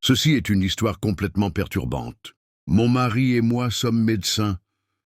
Ceci est une histoire complètement perturbante. Mon mari et moi sommes médecins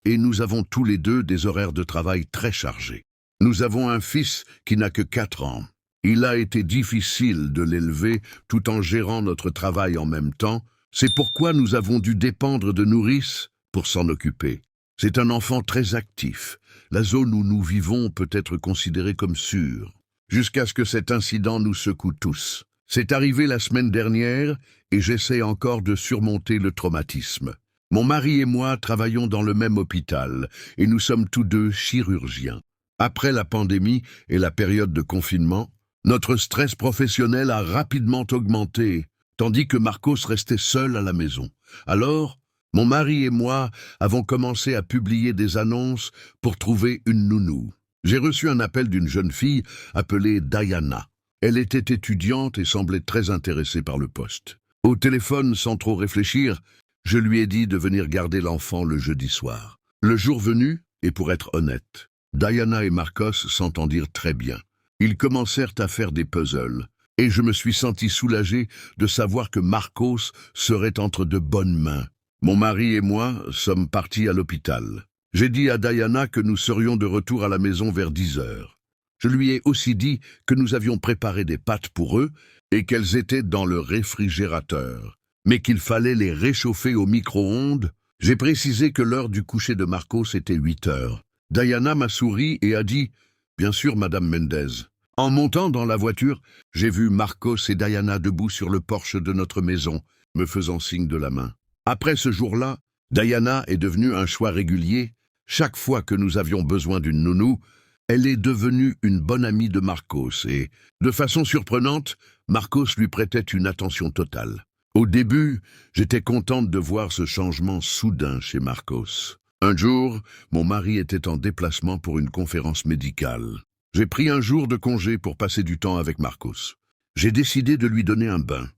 et nous avons tous les deux des horaires de travail très chargés. Nous avons un fils qui n'a que 4 ans. Il a été difficile de l'élever tout en gérant notre travail en même temps. C'est pourquoi nous avons dû dépendre de nourrices pour s'en occuper. C'est un enfant très actif. La zone où nous vivons peut être considérée comme sûre, jusqu'à ce que cet incident nous secoue tous. C'est arrivé la semaine dernière et j'essaie encore de surmonter le traumatisme. Mon mari et moi travaillons dans le même hôpital et nous sommes tous deux chirurgiens. Après la pandémie et la période de confinement, notre stress professionnel a rapidement augmenté, tandis que Marcos restait seul à la maison. Alors, mon mari et moi avons commencé à publier des annonces pour trouver une nounou. J'ai reçu un appel d'une jeune fille appelée Diana. Elle était étudiante et semblait très intéressée par le poste. Au téléphone, sans trop réfléchir, je lui ai dit de venir garder l'enfant le jeudi soir. Le jour venu, et pour être honnête, Diana et Marcos s'entendirent très bien. Ils commencèrent à faire des puzzles, et je me suis senti soulagé de savoir que Marcos serait entre de bonnes mains. Mon mari et moi sommes partis à l'hôpital. J'ai dit à Diana que nous serions de retour à la maison vers 10 heures. Je lui ai aussi dit que nous avions préparé des pâtes pour eux et qu'elles étaient dans le réfrigérateur, mais qu'il fallait les réchauffer au micro-ondes. J'ai précisé que l'heure du coucher de Marcos était 8 heures. Diana m'a souri et a dit « Bien sûr, Madame Mendez ». En montant dans la voiture, j'ai vu Marcos et Diana debout sur le porche de notre maison, me faisant signe de la main. Après ce jour-là, Diana est devenue un choix régulier. Chaque fois que nous avions besoin d'une nounou, elle est devenue une bonne amie de Marcos et, de façon surprenante, Marcos lui prêtait une attention totale. Au début, j'étais contente de voir ce changement soudain chez Marcos. Un jour, mon mari était en déplacement pour une conférence médicale. J'ai pris un jour de congé pour passer du temps avec Marcos. J'ai décidé de lui donner un bain,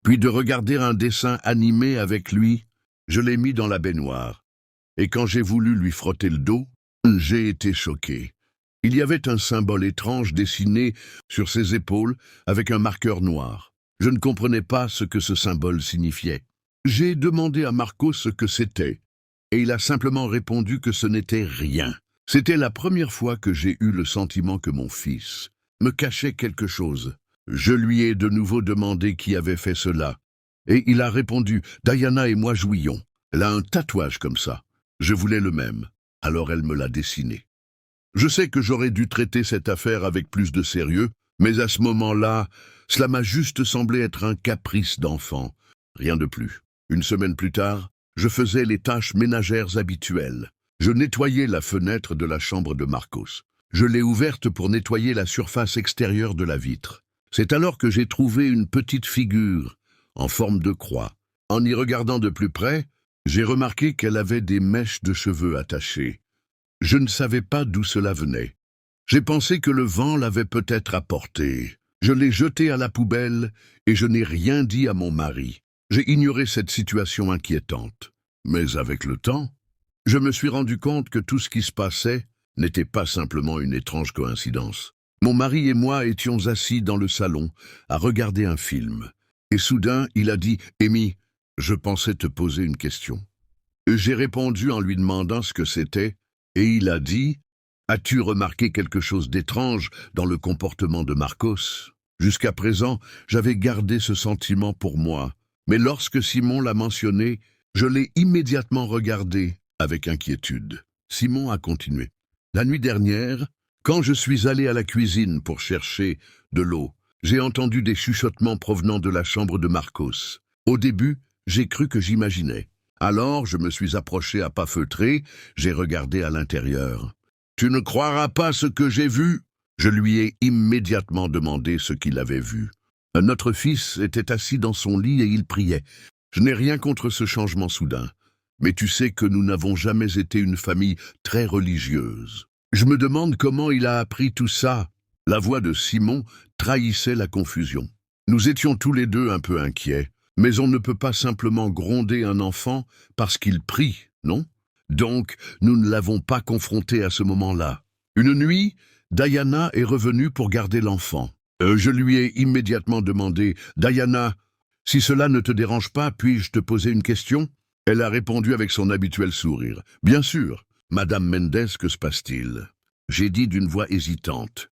puis de regarder un dessin animé avec lui. Je l'ai mis dans la baignoire. Et quand j'ai voulu lui frotter le dos, j'ai été choqué. Il y avait un symbole étrange dessiné sur ses épaules avec un marqueur noir. Je ne comprenais pas ce que ce symbole signifiait. J'ai demandé à Marcos ce que c'était, et il a simplement répondu que ce n'était rien. C'était la première fois que j'ai eu le sentiment que mon fils me cachait quelque chose. Je lui ai de nouveau demandé qui avait fait cela, et il a répondu « Diana et moi jouions. Elle a un tatouage comme ça. Je voulais le même, alors elle me l'a dessiné. » Je sais que j'aurais dû traiter cette affaire avec plus de sérieux, mais à ce moment-là, cela m'a juste semblé être un caprice d'enfant. Rien de plus. Une semaine plus tard, je faisais les tâches ménagères habituelles. Je nettoyais la fenêtre de la chambre de Marcos. Je l'ai ouverte pour nettoyer la surface extérieure de la vitre. C'est alors que j'ai trouvé une petite figure, en forme de croix. En y regardant de plus près, j'ai remarqué qu'elle avait des mèches de cheveux attachées. Je ne savais pas d'où cela venait. J'ai pensé que le vent l'avait peut-être apportée. Je l'ai jetée à la poubelle et je n'ai rien dit à mon mari. J'ai ignoré cette situation inquiétante. Mais avec le temps, je me suis rendu compte que tout ce qui se passait n'était pas simplement une étrange coïncidence. Mon mari et moi étions assis dans le salon à regarder un film. Et soudain, il a dit « Amy, je pensais te poser une question. » J'ai répondu en lui demandant ce que c'était, et il a dit « As-tu remarqué quelque chose d'étrange dans le comportement de Marcos ?» Jusqu'à présent, j'avais gardé ce sentiment pour moi, mais lorsque Simon l'a mentionné, je l'ai immédiatement regardé avec inquiétude. Simon a continué. La nuit dernière, quand je suis allé à la cuisine pour chercher de l'eau, j'ai entendu des chuchotements provenant de la chambre de Marcos. Au début, j'ai cru que j'imaginais. Alors, je me suis approché à pas feutrés, j'ai regardé à l'intérieur. « Tu ne croiras pas ce que j'ai vu ?» Je lui ai immédiatement demandé ce qu'il avait vu. Notre fils était assis dans son lit et il priait. Je n'ai rien contre ce changement soudain. Mais tu sais que nous n'avons jamais été une famille très religieuse. Je me demande comment il a appris tout ça. La voix de Simon trahissait la confusion. Nous étions tous les deux un peu inquiets, mais on ne peut pas simplement gronder un enfant parce qu'il prie, non? Donc, nous ne l'avons pas confronté à ce moment-là. Une nuit, Diana est revenue pour garder l'enfant. Je lui ai immédiatement demandé « Diana, Si cela ne te dérange pas, puis-je te poser une question? Elle a répondu avec son habituel sourire. Bien sûr. Madame Mendes, que se passe-t-il? J'ai dit d'une voix hésitante.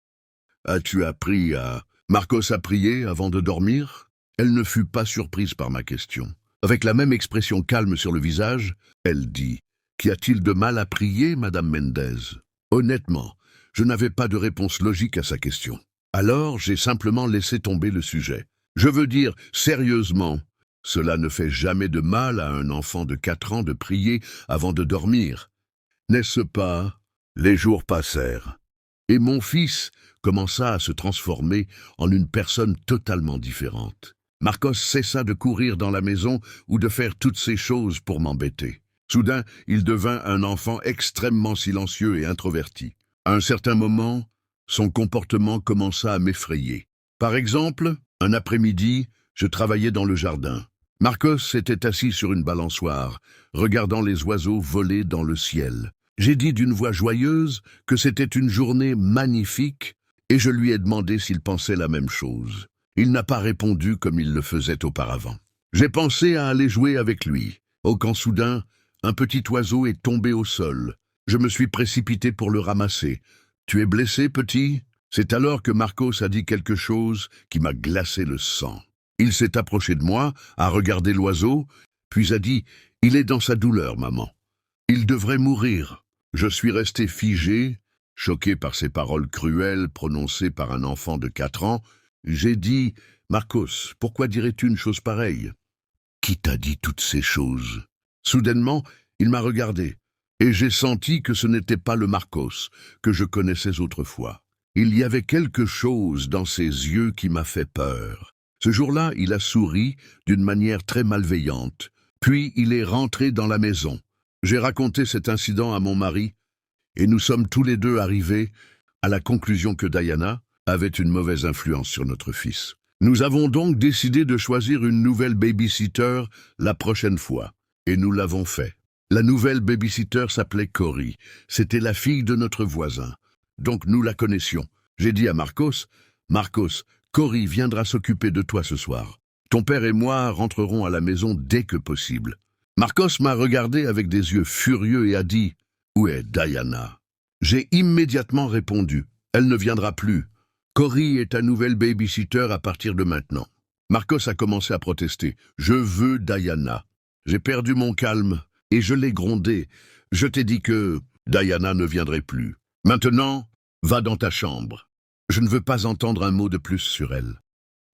As-tu appris à... Marcos a prié avant de dormir? Elle ne fut pas surprise par ma question. Avec la même expression calme sur le visage, elle dit. Qu'y a-t-il de mal à prier, Madame Mendez? Honnêtement, je n'avais pas de réponse logique à sa question. Alors, j'ai simplement laissé tomber le sujet. Je veux dire, sérieusement, cela ne fait jamais de mal à un enfant de 4 ans de prier avant de dormir. N'est-ce pas? Les jours passèrent, et mon fils commença à se transformer en une personne totalement différente. Marcos cessa de courir dans la maison ou de faire toutes ces choses pour m'embêter. Soudain, il devint un enfant extrêmement silencieux et introverti. À un certain moment, son comportement commença à m'effrayer. Par exemple, un après-midi, je travaillais dans le jardin. Marcos était assis sur une balançoire, regardant les oiseaux voler dans le ciel. J'ai dit d'une voix joyeuse que c'était une journée magnifique et je lui ai demandé s'il pensait la même chose. Il n'a pas répondu comme il le faisait auparavant. J'ai pensé à aller jouer avec lui. Oh, quand soudain, un petit oiseau est tombé au sol. Je me suis précipité pour le ramasser. « Tu es blessé, petit ?» C'est alors que Marcos a dit quelque chose qui m'a glacé le sang. Il s'est approché de moi, a regardé l'oiseau, puis a dit « Il est dans sa douleur, maman. Il devrait mourir. » Je suis resté figé, choqué par ces paroles cruelles prononcées par un enfant de 4 ans. J'ai dit « Marcos, pourquoi dirais-tu une chose pareille? » « Qui t'a dit toutes ces choses ?» Soudainement, il m'a regardé, et j'ai senti que ce n'était pas le Marcos que je connaissais autrefois. Il y avait quelque chose dans ses yeux qui m'a fait peur. Ce jour-là, il a souri d'une manière très malveillante, puis il est rentré dans la maison. J'ai raconté cet incident à mon mari, et nous sommes tous les deux arrivés à la conclusion que Diana avait une mauvaise influence sur notre fils. Nous avons donc décidé de choisir une nouvelle babysitter la prochaine fois, et nous l'avons fait. La nouvelle babysitter s'appelait Cory. C'était la fille de notre voisin. Donc nous la connaissions. J'ai dit à Marcos, « Marcos, Cory viendra s'occuper de toi ce soir. Ton père et moi rentrerons à la maison dès que possible. » Marcos m'a regardé avec des yeux furieux et a dit, « Où est Diana ?» J'ai immédiatement répondu, « Elle ne viendra plus. Cory est ta nouvelle babysitter à partir de maintenant. » Marcos a commencé à protester, « Je veux Diana. » J'ai perdu mon calme et je l'ai grondé. Je t'ai dit que Diana ne viendrait plus. Maintenant, va dans ta chambre. Je ne veux pas entendre un mot de plus sur elle.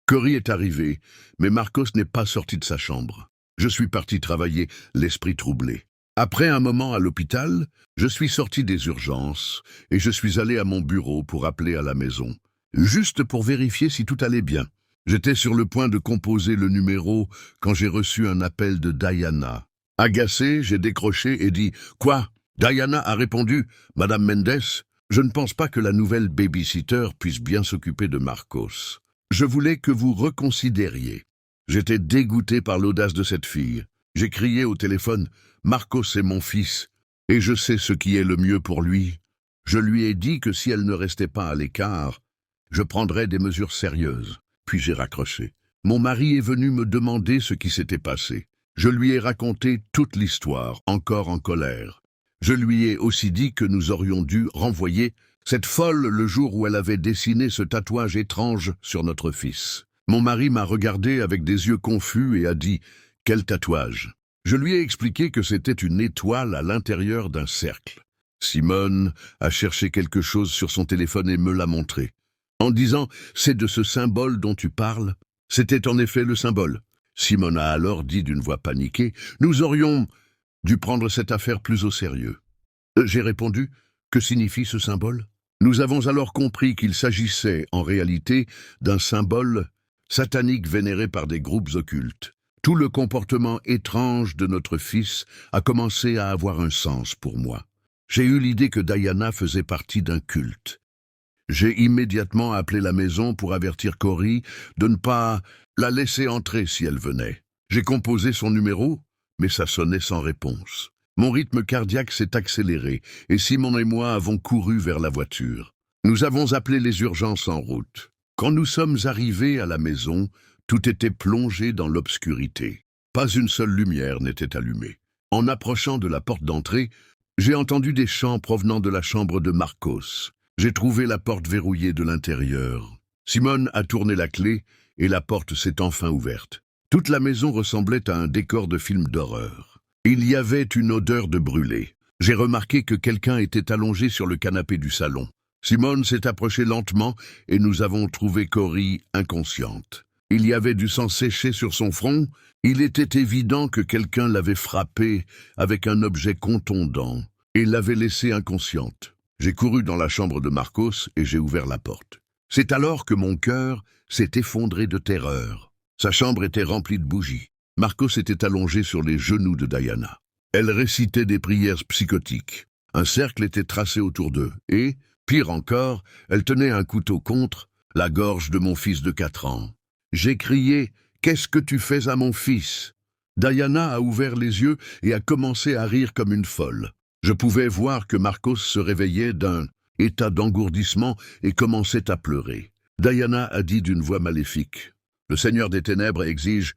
Cory est arrivé, mais Marcos n'est pas sorti de sa chambre. Je suis parti travailler, l'esprit troublé. Après un moment à l'hôpital, je suis sorti des urgences et je suis allé à mon bureau pour appeler à la maison, juste pour vérifier si tout allait bien. J'étais sur le point de composer le numéro quand j'ai reçu un appel de Diana. Agacé, j'ai décroché et dit « Quoi ?» Diana a répondu « Madame Mendes, je ne pense pas que la nouvelle babysitter puisse bien s'occuper de Marcos. Je voulais que vous reconsidériez. » J'étais dégoûté par l'audace de cette fille. J'ai crié au téléphone « Marcos est mon fils, et je sais ce qui est le mieux pour lui. » Je lui ai dit que si elle ne restait pas à l'écart, je prendrais des mesures sérieuses. Puis j'ai raccroché. Mon mari est venu me demander ce qui s'était passé. Je lui ai raconté toute l'histoire, encore en colère. Je lui ai aussi dit que nous aurions dû renvoyer cette folle le jour où elle avait dessiné ce tatouage étrange sur notre fils. Mon mari m'a regardé avec des yeux confus et a dit « Quel tatouage ?» Je lui ai expliqué que c'était une étoile à l'intérieur d'un cercle. Simone a cherché quelque chose sur son téléphone et me l'a montré. En disant « C'est de ce symbole dont tu parles ?» C'était en effet le symbole. Simone a alors dit d'une voix paniquée « Nous aurions dû prendre cette affaire plus au sérieux. » J'ai répondu « Que signifie ce symbole ?» Nous avons alors compris qu'il s'agissait en réalité d'un symbole satanique vénéré par des groupes occultes. Tout le comportement étrange de notre fils a commencé à avoir un sens pour moi. J'ai eu l'idée que Diana faisait partie d'un culte. J'ai immédiatement appelé la maison pour avertir Cory de ne pas la laisser entrer si elle venait. J'ai composé son numéro, mais ça sonnait sans réponse. Mon rythme cardiaque s'est accéléré et Simon et moi avons couru vers la voiture. Nous avons appelé les urgences en route. Quand nous sommes arrivés à la maison, Tout était plongé dans l'obscurité. Pas une seule lumière n'était allumée. En approchant de la porte d'entrée, j'ai entendu des chants provenant de la chambre de Marcos. J'ai trouvé la porte verrouillée de l'intérieur. Simone a tourné la clé et la porte s'est enfin ouverte. Toute la maison ressemblait à un décor de film d'horreur. Il y avait une odeur de brûlé. J'ai remarqué que quelqu'un était allongé sur le canapé du salon. Simone s'est approchée lentement et nous avons trouvé Cory inconsciente. Il y avait du sang séché sur son front. Il était évident que quelqu'un l'avait frappée avec un objet contondant et l'avait laissée inconsciente. J'ai couru dans la chambre de Marcos et j'ai ouvert la porte. C'est alors que mon cœur s'est effondré de terreur. Sa chambre était remplie de bougies. Marcos était allongé sur les genoux de Diana. Elle récitait des prières psychotiques. Un cercle était tracé autour d'eux et, pire encore, elle tenait un couteau contre la gorge de mon fils de 4 ans. J'ai crié « Qu'est-ce que tu fais à mon fils ?» Diana a ouvert les yeux et a commencé à rire comme une folle. Je pouvais voir que Marcos se réveillait d'un état d'engourdissement et commençait à pleurer. Diana a dit d'une voix maléfique « Le Seigneur des Ténèbres exige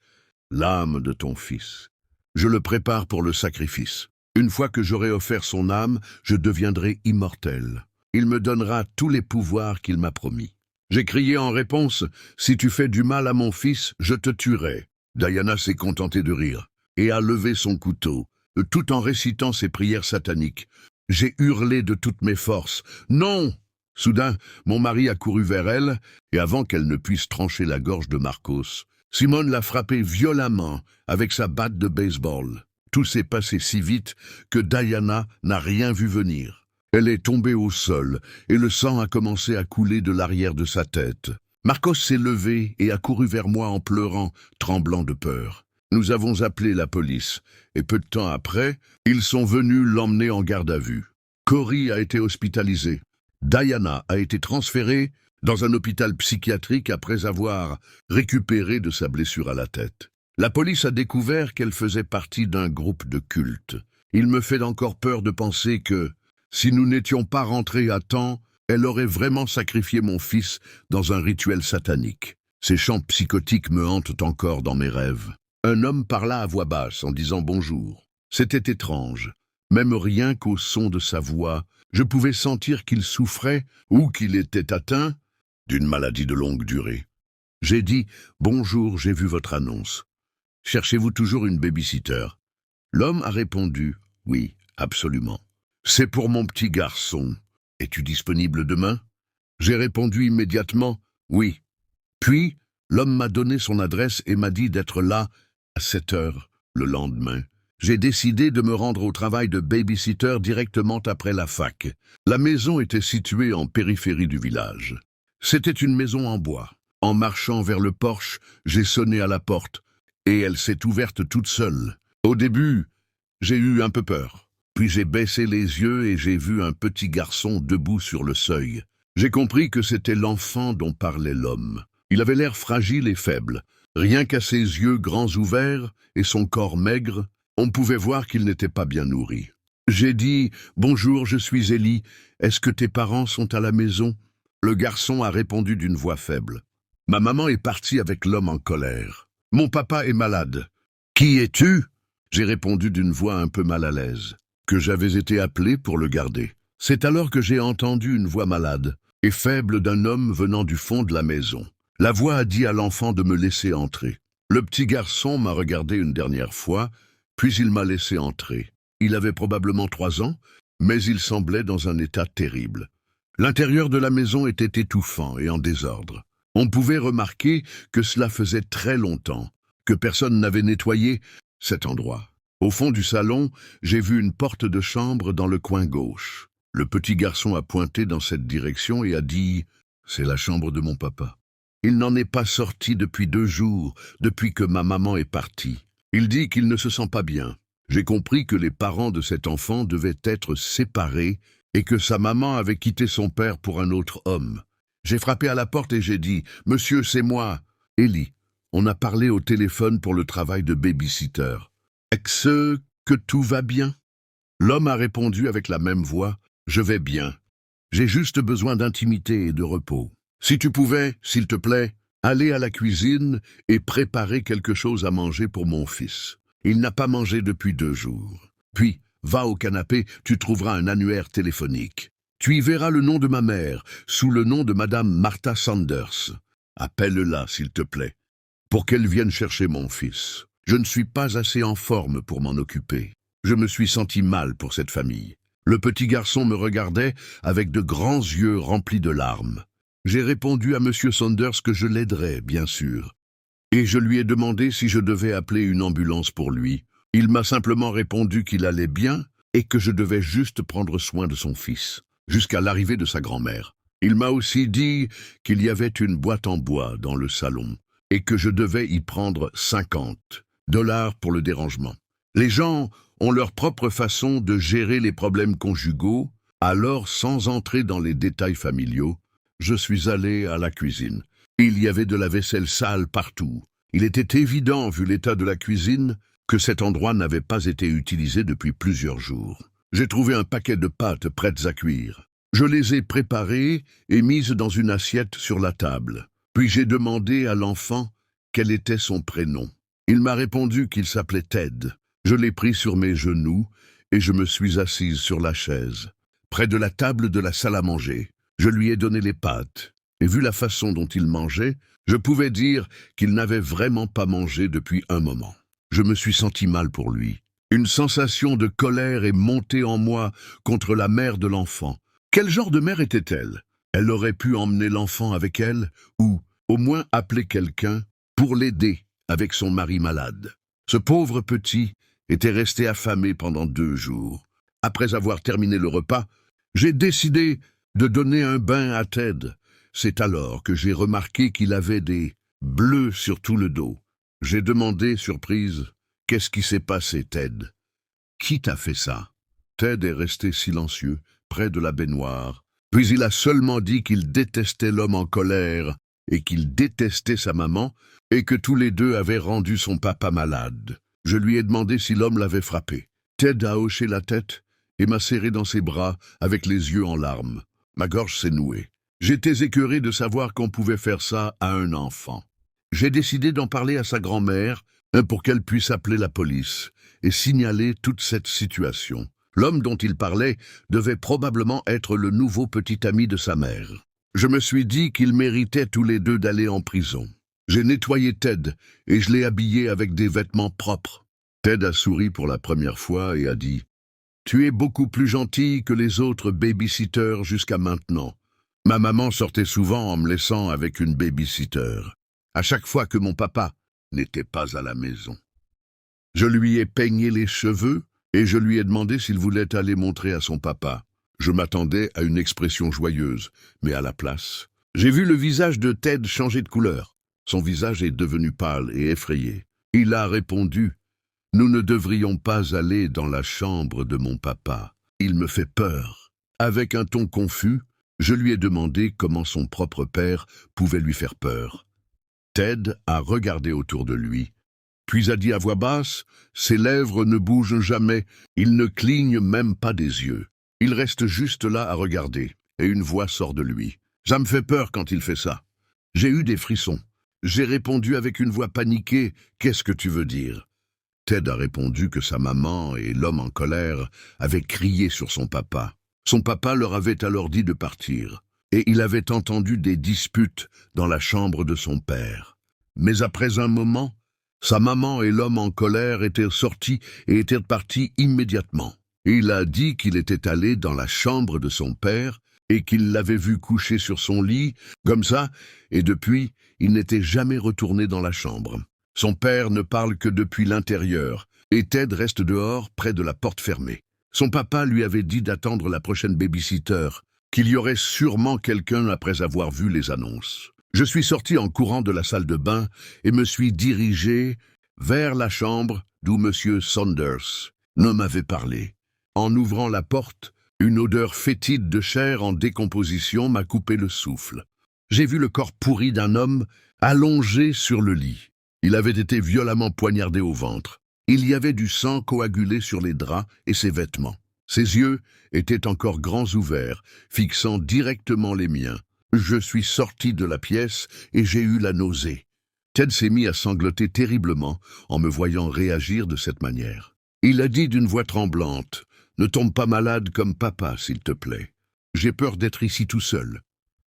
l'âme de ton fils. Je le prépare pour le sacrifice. Une fois que j'aurai offert son âme, je deviendrai immortel. Il me donnera tous les pouvoirs qu'il m'a promis. » J'ai crié en réponse « Si tu fais du mal à mon fils, je te tuerai. » Diana s'est contentée de rire et a levé son couteau, tout en récitant ses prières sataniques. J'ai hurlé de toutes mes forces « Non !» Soudain, mon mari a couru vers elle, et avant qu'elle ne puisse trancher la gorge de Marcos, Simone l'a frappé violemment avec sa batte de baseball. Tout s'est passé si vite que Diana n'a rien vu venir. Elle est tombée au sol, et le sang a commencé à couler de l'arrière de sa tête. Marcos s'est levé et a couru vers moi en pleurant, tremblant de peur. Nous avons appelé la police, et peu de temps après, ils sont venus l'emmener en garde à vue. Cory a été hospitalisé. Diana a été transférée dans un hôpital psychiatrique après avoir récupéré de sa blessure à la tête. La police a découvert qu'elle faisait partie d'un groupe de culte. Il me fait encore peur de penser que, si nous n'étions pas rentrés à temps, elle aurait vraiment sacrifié mon fils dans un rituel satanique. Ces chants psychotiques me hantent encore dans mes rêves. Un homme parla à voix basse en disant bonjour. C'était étrange. Même rien qu'au son de sa voix, je pouvais sentir qu'il souffrait ou qu'il était atteint d'une maladie de longue durée. J'ai dit « Bonjour, j'ai vu votre annonce. Cherchez-vous toujours une babysitter ?» L'homme a répondu « Oui, absolument. C'est pour mon petit garçon. Es-tu disponible demain ?» J'ai répondu immédiatement « Oui. » Puis, l'homme m'a donné son adresse et m'a dit d'être là à 7 heures le lendemain. J'ai décidé de me rendre au travail de babysitter directement après la fac. La maison était située en périphérie du village. C'était une maison en bois. En marchant vers le porche, j'ai sonné à la porte et elle s'est ouverte toute seule. Au début, j'ai eu un peu peur. Puis j'ai baissé les yeux et j'ai vu un petit garçon debout sur le seuil. J'ai compris que c'était l'enfant dont parlait l'homme. Il avait l'air fragile et faible. Rien qu'à ses yeux grands ouverts et son corps maigre, on pouvait voir qu'il n'était pas bien nourri. J'ai dit « Bonjour, je suis Ellie. Est-ce que tes parents sont à la maison ?» Le garçon a répondu d'une voix faible. Ma maman est partie avec l'homme en colère. « Mon papa est malade. »« Qui es-tu » J'ai répondu d'une voix un peu mal à l'aise. Que j'avais été appelé pour le garder. C'est alors que j'ai entendu une voix malade et faible d'un homme venant du fond de la maison. La voix a dit à l'enfant de me laisser entrer. Le petit garçon m'a regardé une dernière fois, puis il m'a laissé entrer. Il avait probablement 3 ans, mais il semblait dans un état terrible. L'intérieur de la maison était étouffant et en désordre. On pouvait remarquer que cela faisait très longtemps, que personne n'avait nettoyé cet endroit. Au fond du salon, j'ai vu une porte de chambre dans le coin gauche. Le petit garçon a pointé dans cette direction et a dit « C'est la chambre de mon papa. » Il n'en est pas sorti depuis 2 jours, depuis que ma maman est partie. Il dit qu'il ne se sent pas bien. J'ai compris que les parents de cet enfant devaient être séparés et que sa maman avait quitté son père pour un autre homme. J'ai frappé à la porte et j'ai dit « Monsieur, c'est moi. » Ellie, on a parlé au téléphone pour le travail de babysitter. Est-ce que tout va bien? L'homme a répondu avec la même voix « Je vais bien. J'ai juste besoin d'intimité et de repos. Si tu pouvais, s'il te plaît, Allez à la cuisine et préparez quelque chose à manger pour mon fils. Il n'a pas mangé depuis 2 jours. Puis, va au canapé, tu trouveras un annuaire téléphonique. Tu y verras le nom de ma mère, sous le nom de Madame Martha Sanders. Appelle-la, s'il te plaît, pour qu'elle vienne chercher mon fils. Je ne suis pas assez en forme pour m'en occuper. Je me suis senti mal pour cette famille. Le petit garçon me regardait avec de grands yeux remplis de larmes. J'ai répondu à Monsieur Sanders que je l'aiderais, bien sûr. Et je lui ai demandé si je devais appeler une ambulance pour lui. Il m'a simplement répondu qu'il allait bien et que je devais juste prendre soin de son fils, jusqu'à l'arrivée de sa grand-mère. Il m'a aussi dit qu'il y avait une boîte en bois dans le salon et que je devais y prendre $50 pour le dérangement. Les gens ont leur propre façon de gérer les problèmes conjugaux, alors sans entrer dans les détails familiaux, je suis allé à la cuisine. Il y avait de la vaisselle sale partout. Il était évident, vu l'état de la cuisine, que cet endroit n'avait pas été utilisé depuis plusieurs jours. J'ai trouvé un paquet de pâtes prêtes à cuire. Je les ai préparées et mises dans une assiette sur la table. Puis j'ai demandé à l'enfant quel était son prénom. Il m'a répondu qu'il s'appelait Ted. Je l'ai pris sur mes genoux et je me suis assise sur la chaise, près de la table de la salle à manger. Je lui ai donné les pâtes, et vu la façon dont il mangeait, je pouvais dire qu'il n'avait vraiment pas mangé depuis un moment. Je me suis senti mal pour lui. Une sensation de colère est montée en moi contre la mère de l'enfant. Quel genre de mère était-elle? Elle aurait pu emmener l'enfant avec elle, ou au moins appeler quelqu'un pour l'aider avec son mari malade. Ce pauvre petit était resté affamé pendant 2 jours. Après avoir terminé le repas, j'ai décidé de donner un bain à Ted. C'est alors que j'ai remarqué qu'il avait des bleus sur tout le dos. J'ai demandé, surprise, « Qu'est-ce qui s'est passé, Ted? Qui t'a fait ça ?» Ted est resté silencieux, près de la baignoire. Puis il a seulement dit qu'il détestait l'homme en colère et qu'il détestait sa maman et que tous les deux avaient rendu son papa malade. Je lui ai demandé si l'homme l'avait frappé. Ted a hoché la tête et m'a serré dans ses bras avec les yeux en larmes. Ma gorge s'est nouée. J'étais écœuré de savoir qu'on pouvait faire ça à un enfant. J'ai décidé d'en parler à sa grand-mère pour qu'elle puisse appeler la police et signaler toute cette situation. L'homme dont il parlait devait probablement être le nouveau petit ami de sa mère. Je me suis dit qu'ils méritaient tous les deux d'aller en prison. J'ai nettoyé Ted et je l'ai habillé avec des vêtements propres. Ted a souri pour la première fois et a dit « Tu es beaucoup plus gentil que les autres babysitters jusqu'à maintenant. Ma maman sortait souvent en me laissant avec une babysitter, à chaque fois que mon papa n'était pas à la maison. Je lui ai peigné les cheveux et je lui ai demandé s'il voulait aller montrer à son papa. Je m'attendais à une expression joyeuse, mais à la place, j'ai vu le visage de Ted changer de couleur. Son visage est devenu pâle et effrayé. Il a répondu « Nous ne devrions pas aller dans la chambre de mon papa. Il me fait peur. » Avec un ton confus, je lui ai demandé comment son propre père pouvait lui faire peur. Ted a regardé autour de lui, puis a dit à voix basse « Ses lèvres ne bougent jamais, il ne cligne même pas des yeux. Il reste juste là à regarder, et une voix sort de lui. Ça me fait peur quand il fait ça. J'ai eu des frissons. J'ai répondu avec une voix paniquée « Qu'est-ce que tu veux dire ?» Ted a répondu que sa maman et l'homme en colère avaient crié sur son papa. Son papa leur avait alors dit de partir, et il avait entendu des disputes dans la chambre de son père. Mais après un moment, sa maman et l'homme en colère étaient sortis et étaient partis immédiatement. Il a dit qu'il était allé dans la chambre de son père et qu'il l'avait vu couché sur son lit, comme ça, et depuis, il n'était jamais retourné dans la chambre. Son père ne parle que depuis l'intérieur, et Ted reste dehors, près de la porte fermée. Son papa lui avait dit d'attendre la prochaine babysitter, qu'il y aurait sûrement quelqu'un après avoir vu les annonces. Je suis sorti en courant de la salle de bain et me suis dirigé vers la chambre d'où M. Sanders ne m'avait parlé. En ouvrant la porte, une odeur fétide de chair en décomposition m'a coupé le souffle. J'ai vu le corps pourri d'un homme allongé sur le lit. Il avait été violemment poignardé au ventre. Il y avait du sang coagulé sur les draps et ses vêtements. Ses yeux étaient encore grands ouverts, fixant directement les miens. Je suis sorti de la pièce et j'ai eu la nausée. Ted s'est mis à sangloter terriblement en me voyant réagir de cette manière. Il a dit d'une voix tremblante, « Ne tombe pas malade comme papa, s'il te plaît. J'ai peur d'être ici tout seul. »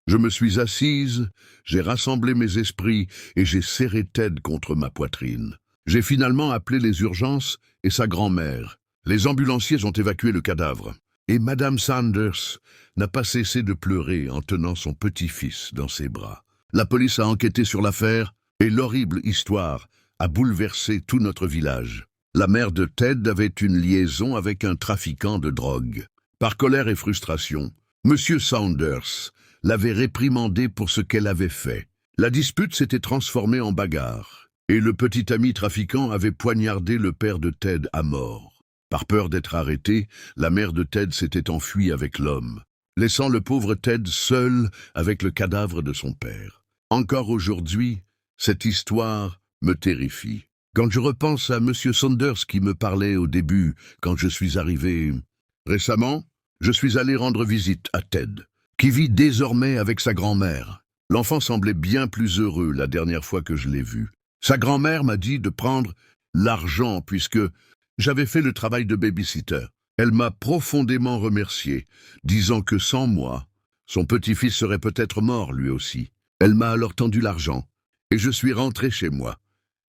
Je me suis assise, j'ai rassemblé mes esprits et j'ai serré Ted contre ma poitrine. J'ai finalement appelé les urgences et sa grand-mère. Les ambulanciers ont évacué le cadavre. Et Madame Saunders n'a pas cessé de pleurer en tenant son petit-fils dans ses bras. La police a enquêté sur l'affaire et l'horrible histoire a bouleversé tout notre village. La mère de Ted avait une liaison avec un trafiquant de drogue. Par colère et frustration, Monsieur Saunders l'avait réprimandée pour ce qu'elle avait fait. La dispute s'était transformée en bagarre, et le petit ami trafiquant avait poignardé le père de Ted à mort. Par peur d'être arrêté, la mère de Ted s'était enfuie avec l'homme, laissant le pauvre Ted seul avec le cadavre de son père. Encore aujourd'hui, cette histoire me terrifie. Quand je repense à Monsieur Saunders qui me parlait au début, quand je suis arrivé récemment, je suis allé rendre visite à Ted, qui vit désormais avec sa grand-mère. L'enfant semblait bien plus heureux la dernière fois que je l'ai vu. Sa grand-mère m'a dit de prendre l'argent puisque j'avais fait le travail de babysitter. Elle m'a profondément remercié, disant que sans moi, son petit-fils serait peut-être mort lui aussi. Elle m'a alors tendu l'argent, et je suis rentré chez moi.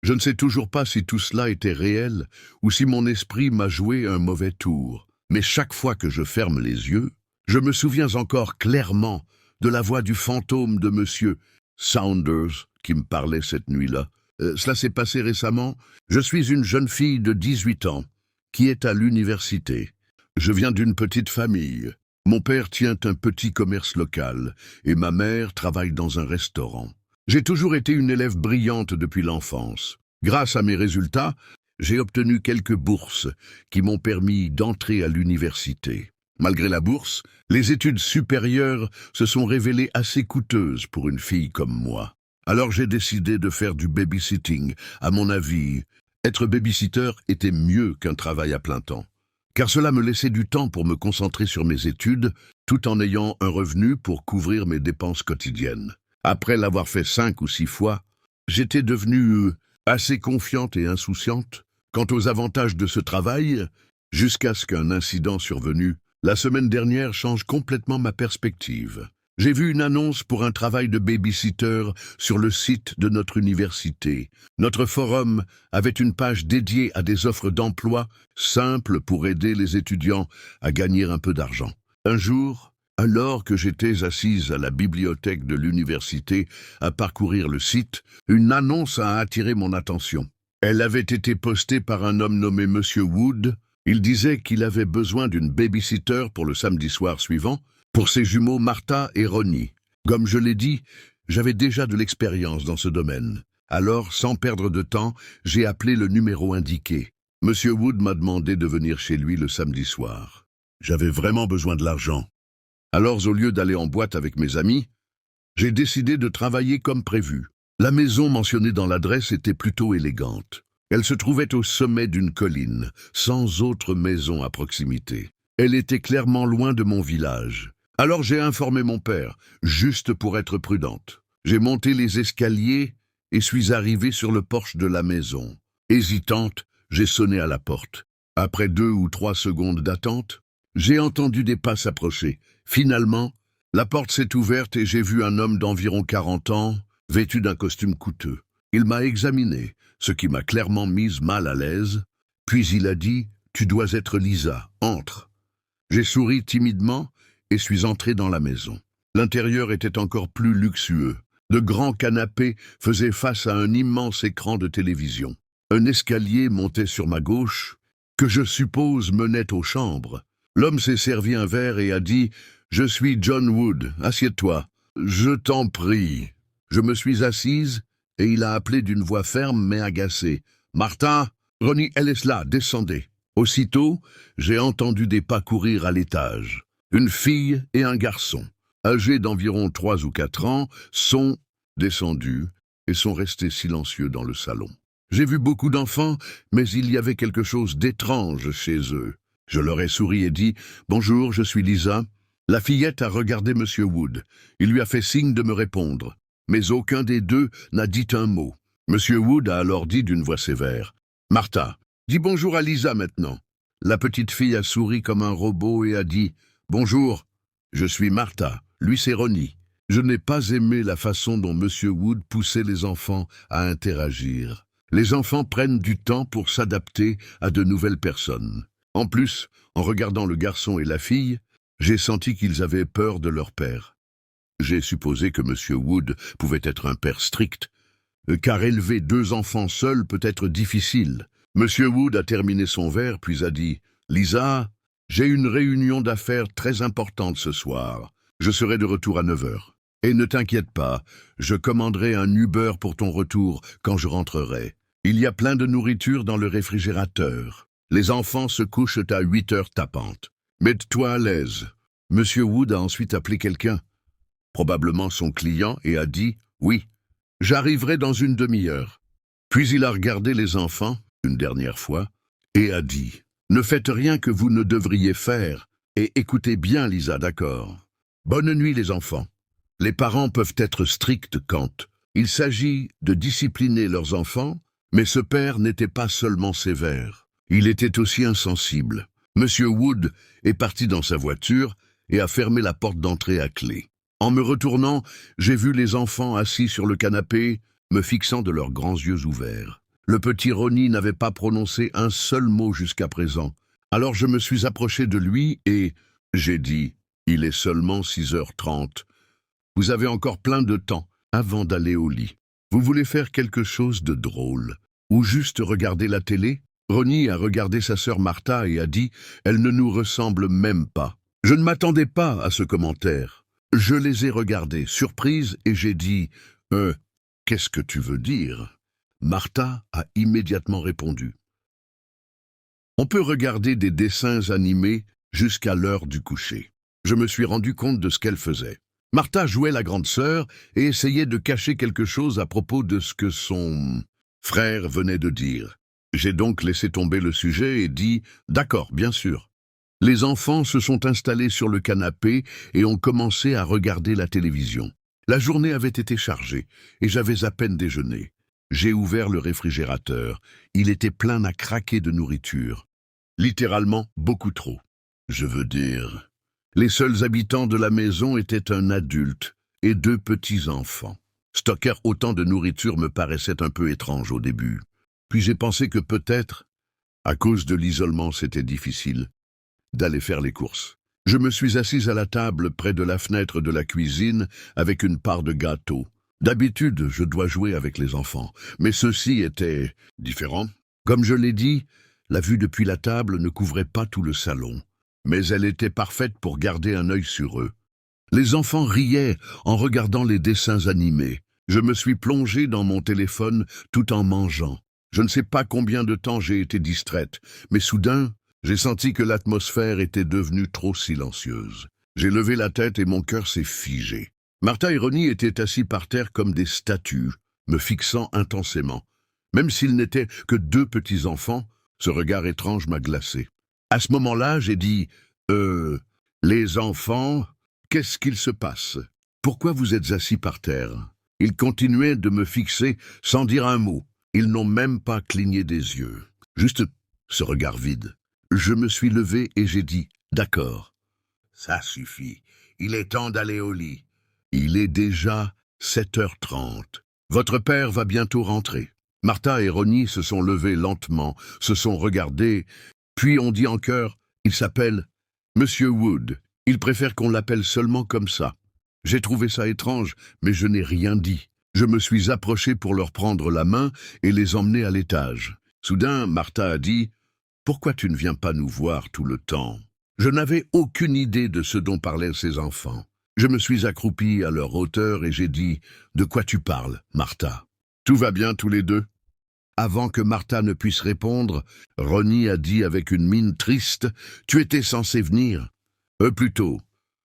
Je ne sais toujours pas si tout cela était réel ou si mon esprit m'a joué un mauvais tour. Mais chaque fois que je ferme les yeux, je me souviens encore clairement de la voix du fantôme de Monsieur Saunders qui me parlait cette nuit-là. Cela s'est passé récemment. Je suis une jeune fille de 18 ans qui est à l'université. Je viens d'une petite famille. Mon père tient un petit commerce local et ma mère travaille dans un restaurant. J'ai toujours été une élève brillante depuis l'enfance. Grâce à mes résultats, j'ai obtenu quelques bourses qui m'ont permis d'entrer à l'université. Malgré la bourse, les études supérieures se sont révélées assez coûteuses pour une fille comme moi. Alors j'ai décidé de faire du babysitting. À mon avis, être babysitter était mieux qu'un travail à plein temps, car cela me laissait du temps pour me concentrer sur mes études, tout en ayant un revenu pour couvrir mes dépenses quotidiennes. Après l'avoir fait 5 ou 6 fois, j'étais devenue assez confiante et insouciante quant aux avantages de ce travail, jusqu'à ce qu'un incident survenu la semaine dernière change complètement ma perspective. J'ai vu une annonce pour un travail de babysitter sur le site de notre université. Notre forum avait une page dédiée à des offres d'emploi simples pour aider les étudiants à gagner un peu d'argent. Un jour, alors que j'étais assise à la bibliothèque de l'université à parcourir le site, une annonce a attiré mon attention. Elle avait été postée par un homme nommé Monsieur Wood. Il disait qu'il avait besoin d'une babysitter pour le samedi soir suivant, pour ses jumeaux Martha et Ronnie. Comme je l'ai dit, j'avais déjà de l'expérience dans ce domaine. Alors, sans perdre de temps, j'ai appelé le numéro indiqué. Monsieur Wood m'a demandé de venir chez lui le samedi soir. J'avais vraiment besoin de l'argent. Alors, au lieu d'aller en boîte avec mes amis, j'ai décidé de travailler comme prévu. La maison mentionnée dans l'adresse était plutôt élégante. Elle se trouvait au sommet d'une colline, sans autre maison à proximité. Elle était clairement loin de mon village. Alors j'ai informé mon père, juste pour être prudente. J'ai monté les escaliers et suis arrivé sur le porche de la maison. Hésitante, j'ai sonné à la porte. Après 2 ou 3 secondes d'attente, j'ai entendu des pas s'approcher. Finalement, la porte s'est ouverte et j'ai vu un homme d'environ 40 ans, vêtu d'un costume coûteux. Il m'a examiné, ce qui m'a clairement mise mal à l'aise, puis il a dit « Tu dois être Lisa, entre ». J'ai souri timidement et suis entré dans la maison. L'intérieur était encore plus luxueux. De grands canapés faisaient face à un immense écran de télévision. Un escalier montait sur ma gauche, que je suppose menait aux chambres. L'homme s'est servi un verre et a dit « Je suis John Wood, assieds-toi. »« Je t'en prie. » Je me suis assise et il a appelé d'une voix ferme mais agacée. « Martha, Ronnie, elle est là, descendez. » Aussitôt, j'ai entendu des pas courir à l'étage. Une fille et un garçon, âgés d'environ 3 ou 4 ans, sont descendus et sont restés silencieux dans le salon. J'ai vu beaucoup d'enfants, mais il y avait quelque chose d'étrange chez eux. Je leur ai souri et dit « Bonjour, je suis Lisa. La fillette a regardé Monsieur Wood. Il lui a fait signe de me répondre. Mais aucun des deux n'a dit un mot. Monsieur Wood a alors dit d'une voix sévère. « Martha, dis bonjour à Lisa maintenant. » La petite fille a souri comme un robot et a dit « Bonjour, je suis Martha, lui c'est Ronnie. » Je n'ai pas aimé la façon dont Monsieur Wood poussait les enfants à interagir. Les enfants prennent du temps pour s'adapter à de nouvelles personnes. En plus, en regardant le garçon et la fille, j'ai senti qu'ils avaient peur de leur père. J'ai supposé que Monsieur Wood pouvait être un père strict, car élever deux enfants seuls peut être difficile. Monsieur Wood a terminé son verre, puis a dit « Lisa, j'ai une réunion d'affaires très importante ce soir. Je serai de retour à 9 heures. Et ne t'inquiète pas, je commanderai un Uber pour ton retour quand je rentrerai. Il y a plein de nourriture dans le réfrigérateur. Les enfants se couchent à 8 heures tapantes. Mets-toi à l'aise. » Monsieur Wood a ensuite appelé quelqu'un, probablement son client, et a dit « Oui, j'arriverai dans une demi-heure. » Puis il a regardé les enfants, une dernière fois, et a dit « Ne faites rien que vous ne devriez faire, et écoutez bien Lisa, d'accord? Bonne nuit les enfants. » Les parents peuvent être stricts quand il s'agit de discipliner leurs enfants, mais ce père n'était pas seulement sévère, il était aussi insensible. Monsieur Wood est parti dans sa voiture et a fermé la porte d'entrée à clé. En me retournant, j'ai vu les enfants assis sur le canapé, me fixant de leurs grands yeux ouverts. Le petit Ronnie n'avait pas prononcé un seul mot jusqu'à présent. Alors je me suis approché de lui et j'ai dit « Il est seulement 6h30. Vous avez encore plein de temps avant d'aller au lit. Vous voulez faire quelque chose de drôle ou juste regarder la télé ?» Ronnie a regardé sa sœur Martha et a dit « Elle ne nous ressemble même pas. » Je ne m'attendais pas à ce commentaire. Je les ai regardés, surprise, et j'ai dit « Qu'est-ce que tu veux dire ?» Martha a immédiatement répondu « On peut regarder des dessins animés jusqu'à l'heure du coucher. » Je me suis rendu compte de ce qu'elle faisait. Martha jouait la grande sœur et essayait de cacher quelque chose à propos de ce que son frère venait de dire. J'ai donc laissé tomber le sujet et dit « D'accord, bien sûr ». Les enfants se sont installés sur le canapé et ont commencé à regarder la télévision. La journée avait été chargée et j'avais à peine déjeuné. J'ai ouvert le réfrigérateur. Il était plein à craquer de nourriture. Littéralement beaucoup trop. Je veux dire... Les seuls habitants de la maison étaient un adulte et 2 petits-enfants. Stocker autant de nourriture me paraissait un peu étrange au début. Puis j'ai pensé que peut-être, à cause de l'isolement, c'était difficile d'aller faire les courses. Je me suis assise à la table près de la fenêtre de la cuisine avec une part de gâteau. D'habitude, je dois jouer avec les enfants, mais ceci était différent. Comme je l'ai dit, la vue depuis la table ne couvrait pas tout le salon. Mais elle était parfaite pour garder un œil sur eux. Les enfants riaient en regardant les dessins animés. Je me suis plongé dans mon téléphone tout en mangeant. Je ne sais pas combien de temps j'ai été distraite, mais soudain, j'ai senti que l'atmosphère était devenue trop silencieuse. J'ai levé la tête et mon cœur s'est figé. Martha et Ronnie étaient assis par terre comme des statues, me fixant intensément. Même s'ils n'étaient que 2 petits-enfants, ce regard étrange m'a glacé. À ce moment-là, j'ai dit « Les enfants, qu'est-ce qu'il se passe? Pourquoi vous êtes assis par terre ?» Ils continuaient de me fixer sans dire un mot. Ils n'ont même pas cligné des yeux. Juste ce regard vide. Je me suis levé et j'ai dit « D'accord. Ça suffit. Il est temps d'aller au lit. Il est déjà 7h30. Votre père va bientôt rentrer. » Martha et Ronnie se sont levés lentement, se sont regardés. Puis on dit en chœur, il s'appelle Monsieur Wood. Il préfère qu'on l'appelle seulement comme ça. J'ai trouvé ça étrange, mais je n'ai rien dit. Je me suis approché pour leur prendre la main et les emmener à l'étage. Soudain, Martha a dit « Pourquoi tu ne viens pas nous voir tout le temps ?» Je n'avais aucune idée de ce dont parlaient ces enfants. Je me suis accroupi à leur hauteur et j'ai dit « De quoi tu parles, Martha ?» Tout va bien tous les deux? Avant que Martha ne puisse répondre, Ronnie a dit avec une mine triste « Tu étais censé venir. » Plutôt.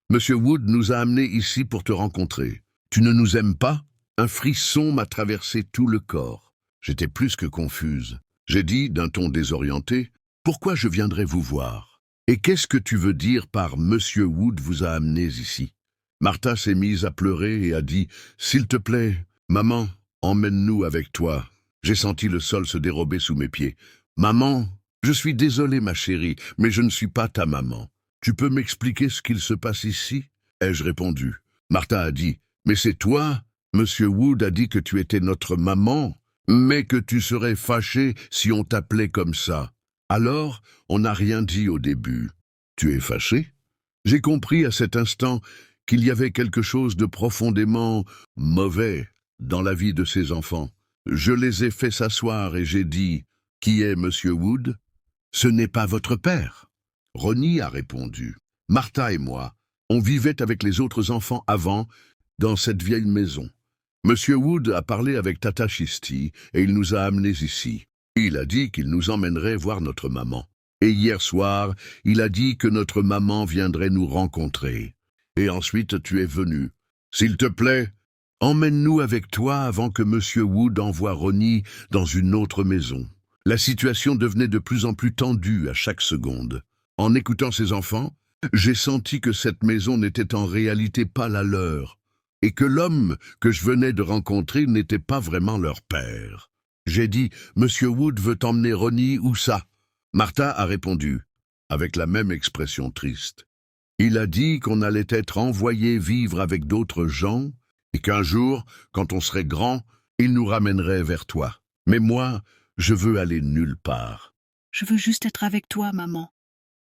Monsieur Wood nous a amenés ici pour te rencontrer. Tu ne nous aimes pas? Un frisson m'a traversé tout le corps. J'étais plus que confuse. J'ai dit, d'un ton désorienté, « Pourquoi je viendrais vous voir? Et qu'est-ce que tu veux dire par Monsieur Wood vous a amenés ici? Martha s'est mise à pleurer et a dit « S'il te plaît, maman, emmène-nous avec toi. » J'ai senti le sol se dérober sous mes pieds. « Maman, je suis désolé ma chérie, mais je ne suis pas ta maman. Tu peux m'expliquer ce qu'il se passe ici ?» ai-je répondu. Martha a dit « Mais c'est toi, Monsieur Wood a dit que tu étais notre maman, mais que tu serais fâché si on t'appelait comme ça. Alors, on n'a rien dit au début. Tu es fâché ?» J'ai compris à cet instant qu'il y avait quelque chose de profondément mauvais dans la vie de ces enfants. Je les ai fait s'asseoir et j'ai dit « Qui est Monsieur Wood ?»« Ce n'est pas votre père. » Ronnie a répondu. Martha et moi, on vivait avec les autres enfants avant, dans cette vieille maison. Monsieur Wood a parlé avec Tata Chisti et il nous a amenés ici. Il a dit qu'il nous emmènerait voir notre maman. Et hier soir, il a dit que notre maman viendrait nous rencontrer. Et ensuite, tu es venu. S'il te plaît, emmène-nous avec toi avant que Monsieur Wood envoie Ronnie dans une autre maison. La situation devenait de plus en plus tendue à chaque seconde. En écoutant ces enfants, j'ai senti que cette maison n'était en réalité pas la leur, et que l'homme que je venais de rencontrer n'était pas vraiment leur père. J'ai dit « Monsieur Wood veut emmener Ronnie où ça ?» Martha a répondu, avec la même expression triste. Il a dit qu'on allait être envoyé vivre avec d'autres gens et qu'un jour, quand on serait grand, il nous ramènerait vers toi. Mais moi, je veux aller nulle part. Je veux juste être avec toi, maman.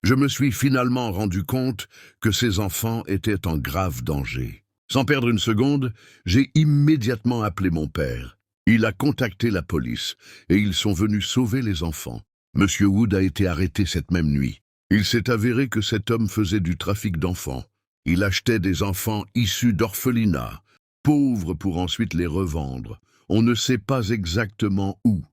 Je me suis finalement rendu compte que ces enfants étaient en grave danger. Sans perdre une seconde, j'ai immédiatement appelé mon père. Il a contacté la police et ils sont venus sauver les enfants. Monsieur Wood a été arrêté cette même nuit. Il s'est avéré que cet homme faisait du trafic d'enfants. Il achetait des enfants issus d'orphelinats, pauvres pour ensuite les revendre. On ne sait pas exactement où.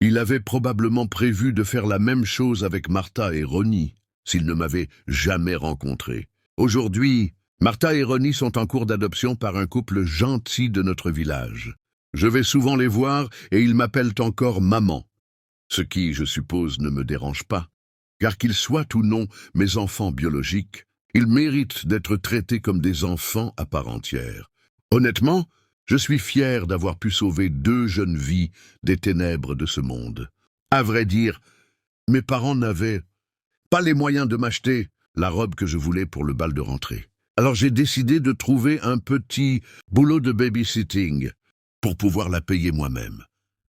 Il avait probablement prévu de faire la même chose avec Martha et Ronnie, s'il ne m'avait jamais rencontré. Aujourd'hui, Martha et Ronnie sont en cours d'adoption par un couple gentil de notre village. Je vais souvent les voir et ils m'appellent encore maman. Ce qui, je suppose, ne me dérange pas. Car qu'ils soient ou non mes enfants biologiques, ils méritent d'être traités comme des enfants à part entière. Honnêtement, je suis fier d'avoir pu sauver 2 jeunes vies des ténèbres de ce monde. À vrai dire, mes parents n'avaient pas les moyens de m'acheter la robe que je voulais pour le bal de rentrée. Alors j'ai décidé de trouver un petit boulot de babysitting pour pouvoir la payer moi-même.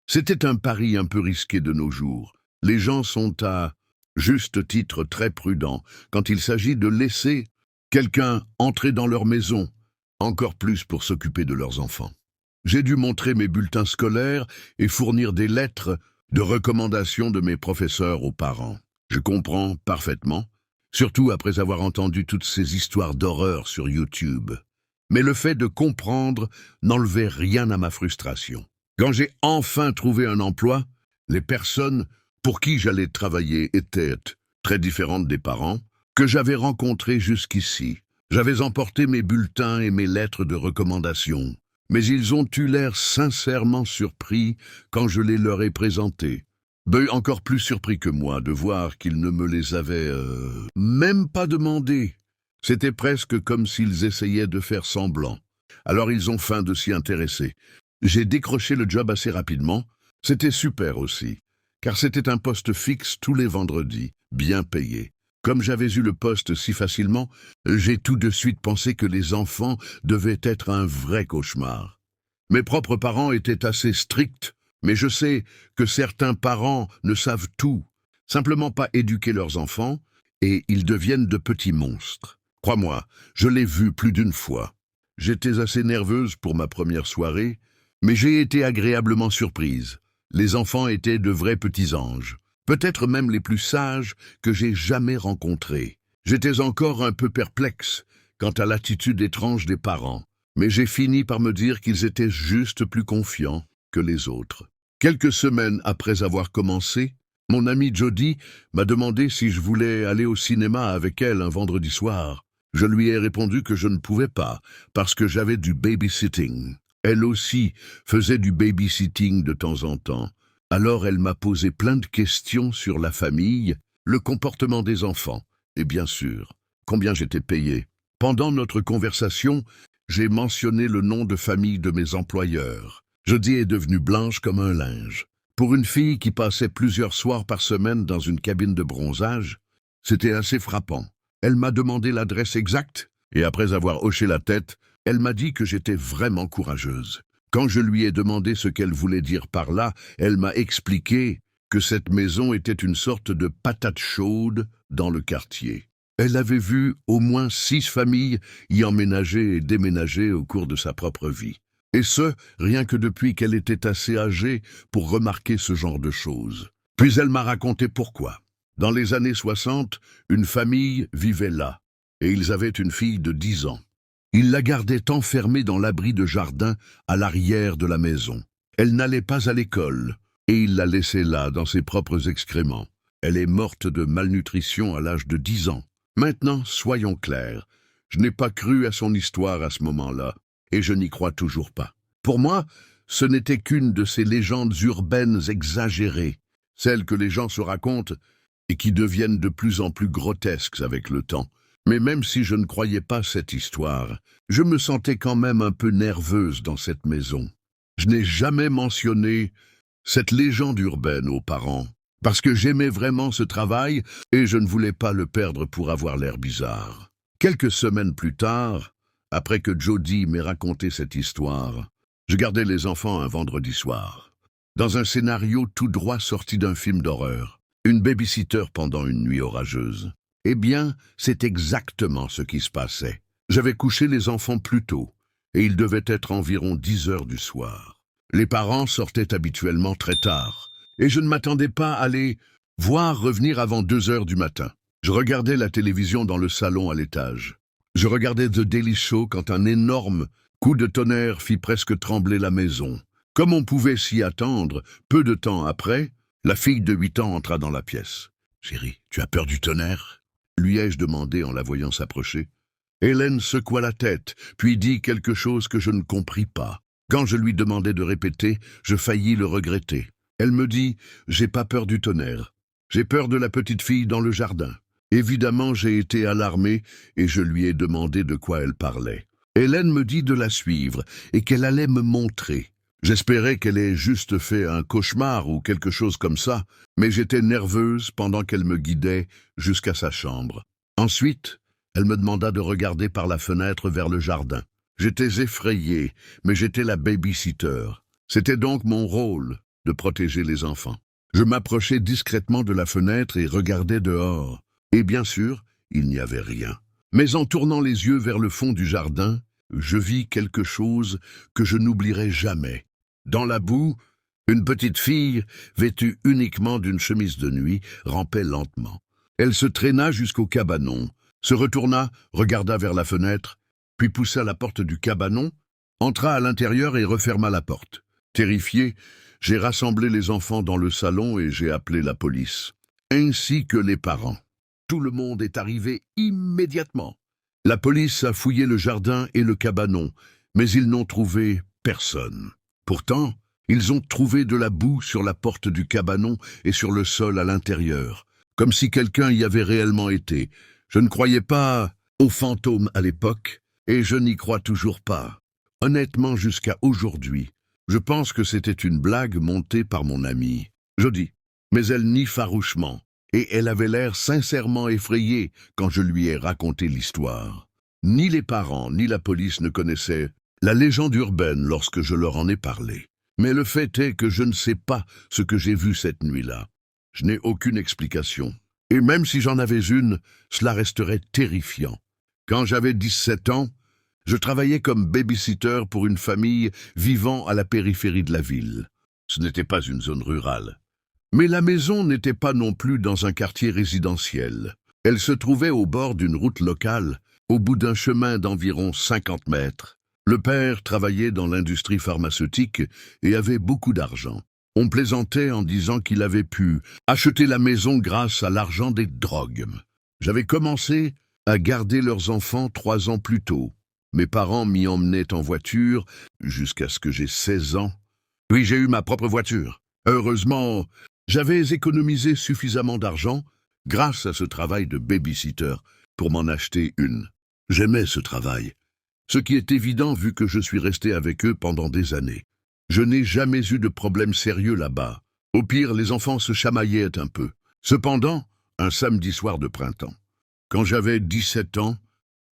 C'était un pari un peu risqué de nos jours. Les gens sont à juste titre très prudents quand il s'agit de laisser quelqu'un entrer dans leur maison, encore plus pour s'occuper de leurs enfants. J'ai dû montrer mes bulletins scolaires et fournir des lettres de recommandation de mes professeurs aux parents. Je comprends parfaitement, surtout après avoir entendu toutes ces histoires d'horreur sur YouTube. Mais le fait de comprendre n'enlevait rien à ma frustration. Quand j'ai enfin trouvé un emploi, les personnes pour qui j'allais travailler étaient très différentes des parents que j'avais rencontrés jusqu'ici. J'avais emporté mes bulletins et mes lettres de recommandation, mais ils ont eu l'air sincèrement surpris quand je les leur ai présentés. Encore plus surpris que moi de voir qu'ils ne me les avaient même pas demandés. C'était presque comme s'ils essayaient de faire semblant. Alors ils ont feint de s'y intéresser. J'ai décroché le job assez rapidement. C'était super aussi, car c'était un poste fixe tous les vendredis, bien payé. Comme j'avais eu le poste si facilement, j'ai tout de suite pensé que les enfants devaient être un vrai cauchemar. Mes propres parents étaient assez stricts, mais je sais que certains parents ne savent tout, simplement pas éduquer leurs enfants, et ils deviennent de petits monstres. Crois-moi, je l'ai vu plus d'une fois. J'étais assez nerveuse pour ma première soirée, mais j'ai été agréablement surprise. Les enfants étaient de vrais petits anges, peut-être même les plus sages que j'ai jamais rencontrés. J'étais encore un peu perplexe quant à l'attitude étrange des parents, mais j'ai fini par me dire qu'ils étaient juste plus confiants que les autres. Quelques semaines après avoir commencé, mon amie Jody m'a demandé si je voulais aller au cinéma avec elle un vendredi soir. Je lui ai répondu que je ne pouvais pas, parce que j'avais du babysitting. Elle aussi faisait du babysitting de temps en temps. Alors elle m'a posé plein de questions sur la famille, le comportement des enfants, Et bien sûr, combien j'étais payé. Pendant notre conversation, j'ai mentionné le nom de famille de mes employeurs. Jeudi est devenue blanche comme un linge. Pour une fille qui passait plusieurs soirs par semaine dans une cabine de bronzage, c'était assez frappant. Elle m'a demandé l'adresse exacte, et après avoir hoché la tête, elle m'a dit que j'étais vraiment courageuse. Quand je lui ai demandé ce qu'elle voulait dire par là, elle m'a expliqué que cette maison était une sorte de patate chaude dans le quartier. Elle avait vu au moins 6 familles y emménager et déménager au cours de sa propre vie. Et ce, rien que depuis qu'elle était assez âgée pour remarquer ce genre de choses. Puis elle m'a raconté pourquoi. Dans les années 60, une famille vivait là, et ils avaient une fille de 10 ans. Ils la gardaient enfermée dans l'abri de jardin à l'arrière de la maison. Elle n'allait pas à l'école, et ils la laissaient là dans ses propres excréments. Elle est morte de malnutrition à l'âge de 10 ans. Maintenant, soyons clairs, je n'ai pas cru à son histoire à ce moment-là, et je n'y crois toujours pas. Pour moi, ce n'était qu'une de ces légendes urbaines exagérées, celles que les gens se racontent et qui deviennent de plus en plus grotesques avec le temps. Mais même si je ne croyais pas cette histoire, je me sentais quand même un peu nerveuse dans cette maison. Je n'ai jamais mentionné cette légende urbaine aux parents, parce que j'aimais vraiment ce travail et je ne voulais pas le perdre pour avoir l'air bizarre. Quelques semaines plus tard, après que Jody m'ait raconté cette histoire, je gardais les enfants un vendredi soir. Dans un scénario tout droit sorti d'un film d'horreur, une babysitter pendant une nuit orageuse. Eh bien, c'est exactement ce qui se passait. J'avais couché les enfants plus tôt, et il devait être environ 10 heures du soir. Les parents sortaient habituellement très tard, et je ne m'attendais pas à les voir revenir avant 2 heures du matin. Je regardais la télévision dans le salon à l'étage. Je regardais The Daily Show quand un énorme coup de tonnerre fit presque trembler la maison. Comme on pouvait s'y attendre, peu de temps après, la fille de 8 ans entra dans la pièce. « Chérie, tu as peur du tonnerre ?» lui ai-je demandé en la voyant s'approcher. Hélène secoua la tête, puis dit quelque chose que je ne compris pas. Quand je lui demandai de répéter, je faillis le regretter. Elle me dit « J'ai pas peur du tonnerre. J'ai peur de la petite fille dans le jardin. » Évidemment, j'ai été alarmé et je lui ai demandé de quoi elle parlait. Hélène me dit de la suivre et qu'elle allait me montrer. J'espérais qu'elle ait juste fait un cauchemar ou quelque chose comme ça, mais j'étais nerveuse pendant qu'elle me guidait jusqu'à sa chambre. Ensuite, elle me demanda de regarder par la fenêtre vers le jardin. J'étais effrayé, mais j'étais la babysitter. C'était donc mon rôle de protéger les enfants. Je m'approchai discrètement de la fenêtre et regardai dehors. Et bien sûr, il n'y avait rien. Mais en tournant les yeux vers le fond du jardin, je vis quelque chose que je n'oublierai jamais. Dans la boue, une petite fille, vêtue uniquement d'une chemise de nuit, rampait lentement. Elle se traîna jusqu'au cabanon, se retourna, regarda vers la fenêtre, puis poussa la porte du cabanon, entra à l'intérieur et referma la porte. Terrifié, j'ai rassemblé les enfants dans le salon et j'ai appelé la police, ainsi que les parents. Tout le monde est arrivé immédiatement. La police a fouillé le jardin et le cabanon, mais ils n'ont trouvé personne. Pourtant, ils ont trouvé de la boue sur la porte du cabanon et sur le sol à l'intérieur, comme si quelqu'un y avait réellement été. Je ne croyais pas aux fantômes à l'époque, et je n'y crois toujours pas. Honnêtement, jusqu'à aujourd'hui, je pense que c'était une blague montée par mon amie, Jody, mais elle nie farouchement. Et elle avait l'air sincèrement effrayée quand je lui ai raconté l'histoire. Ni les parents ni la police ne connaissaient la légende urbaine lorsque je leur en ai parlé. Mais le fait est que je ne sais pas ce que j'ai vu cette nuit-là. Je n'ai aucune explication. Et même si j'en avais une, cela resterait terrifiant. Quand j'avais 17 ans, je travaillais comme babysitter pour une famille vivant à la périphérie de la ville. Ce n'était pas une zone rurale. Mais la maison n'était pas non plus dans un quartier résidentiel. Elle se trouvait au bord d'une route locale, au bout d'un chemin d'environ 50 mètres. Le père travaillait dans l'industrie pharmaceutique et avait beaucoup d'argent. On plaisantait en disant qu'il avait pu acheter la maison grâce à l'argent des drogues. J'avais commencé à garder leurs enfants 3 ans plus tôt. Mes parents m'y emmenaient en voiture jusqu'à ce que j'ai 16 ans. Oui, j'ai eu ma propre voiture. Heureusement, j'avais économisé suffisamment d'argent grâce à ce travail de babysitter, pour m'en acheter une. J'aimais ce travail, ce qui est évident vu que je suis resté avec eux pendant des années. Je n'ai jamais eu de problème sérieux là-bas. Au pire, les enfants se chamaillaient un peu. Cependant, un samedi soir de printemps, quand j'avais 17 ans,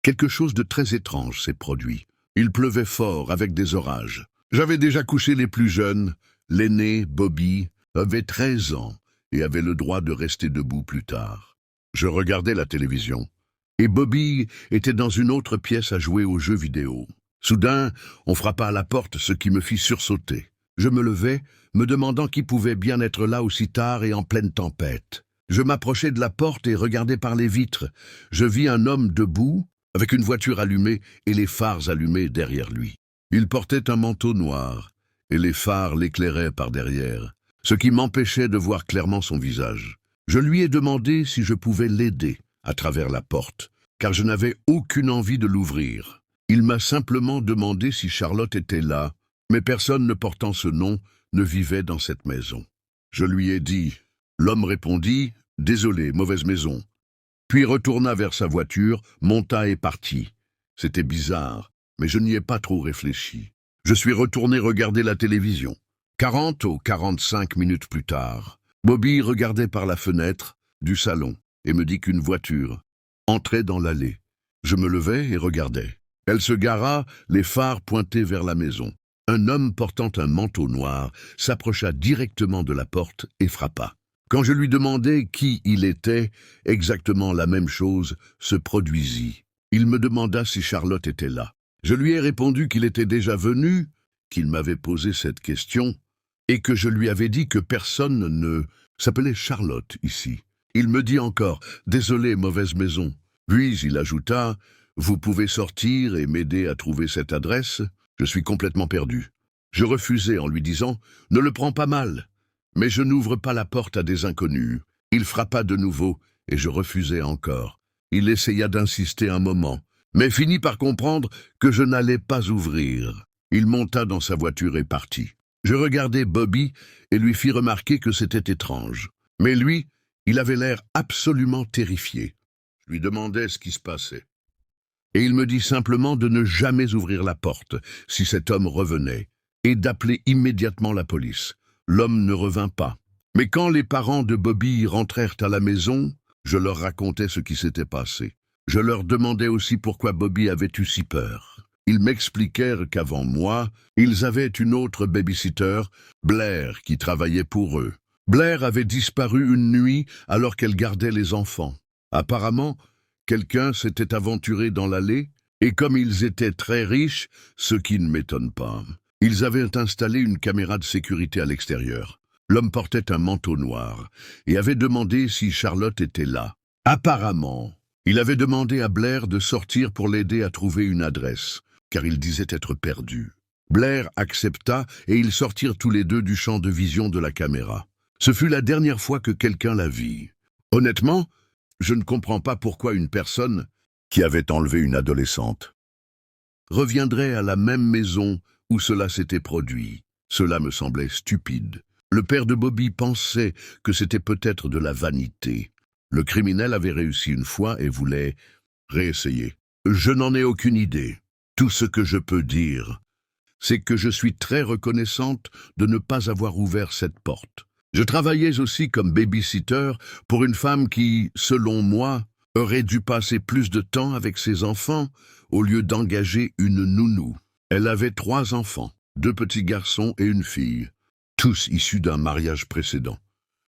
quelque chose de très étrange s'est produit. Il pleuvait fort avec des orages. J'avais déjà couché les plus jeunes. L'aîné, Bobby, avait 13 ans et avait le droit de rester debout plus tard. Je regardais la télévision et Bobby était dans une autre pièce à jouer aux jeux vidéo. Soudain, on frappa à la porte, ce qui me fit sursauter. Je me levai, me demandant qui pouvait bien être là aussi tard et en pleine tempête. Je m'approchai de la porte et regardai par les vitres. Je vis un homme debout, avec une voiture allumée et les phares allumés derrière lui. Il portait un manteau noir, et les phares l'éclairaient par derrière, ce qui m'empêchait de voir clairement son visage. Je lui ai demandé si je pouvais l'aider à travers la porte, car je n'avais aucune envie de l'ouvrir. Il m'a simplement demandé si Charlotte était là, mais personne ne portant ce nom ne vivait dans cette maison. Je lui ai dit. L'homme répondit « Désolé, mauvaise maison ». Puis retourna vers sa voiture, monta et partit. C'était bizarre, mais je n'y ai pas trop réfléchi. Je suis retourné regarder la télévision. 40 ou 45 minutes plus tard, Bobby regardait par la fenêtre du salon et me dit qu'une voiture entrait dans l'allée. Je me levai et regardai. Elle se gara, les phares pointés vers la maison. Un homme portant un manteau noir s'approcha directement de la porte et frappa. Quand je lui demandai qui il était, exactement la même chose se produisit. Il me demanda si Charlotte était là. Je lui ai répondu qu'il était déjà venu, qu'il m'avait posé cette question, et que je lui avais dit que personne ne s'appelait Charlotte ici. Il me dit encore « Désolé, mauvaise maison ». Puis il ajouta « Vous pouvez sortir et m'aider à trouver cette adresse ?» Je suis complètement perdu. Je refusai en lui disant « Ne le prends pas mal ». Mais je n'ouvre pas la porte à des inconnus. Il frappa de nouveau, et je refusai encore. Il essaya d'insister un moment, mais finit par comprendre que je n'allais pas ouvrir. Il monta dans sa voiture et partit. Je regardai Bobby et lui fis remarquer que c'était étrange. Mais lui, il avait l'air absolument terrifié. Je lui demandai ce qui se passait. Et il me dit simplement de ne jamais ouvrir la porte si cet homme revenait, et d'appeler immédiatement la police. L'homme ne revint pas. Mais quand les parents de Bobby rentrèrent à la maison, je leur racontais ce qui s'était passé. Je leur demandais aussi pourquoi Bobby avait eu si peur. Ils m'expliquèrent qu'avant moi, ils avaient une autre babysitter, Blair, qui travaillait pour eux. Blair avait disparu une nuit alors qu'elle gardait les enfants. Apparemment, quelqu'un s'était aventuré dans l'allée, et comme ils étaient très riches, ce qui ne m'étonne pas, ils avaient installé une caméra de sécurité à l'extérieur. L'homme portait un manteau noir et avait demandé si Charlotte était là. Apparemment, il avait demandé à Blair de sortir pour l'aider à trouver une adresse, car il disait être perdu. Blair accepta et ils sortirent tous les deux du champ de vision de la caméra. Ce fut la dernière fois que quelqu'un la vit. Honnêtement, je ne comprends pas pourquoi une personne qui avait enlevé une adolescente reviendrait à la même maison où cela s'était produit. Cela me semblait stupide. Le père de Bobby pensait que c'était peut-être de la vanité. Le criminel avait réussi une fois et voulait réessayer. Je n'en ai aucune idée. Tout ce que je peux dire, c'est que je suis très reconnaissante de ne pas avoir ouvert cette porte. Je travaillais aussi comme babysitter pour une femme qui, selon moi, aurait dû passer plus de temps avec ses enfants au lieu d'engager une nounou. Elle avait 3 enfants, 2 petits garçons et une fille, tous issus d'un mariage précédent.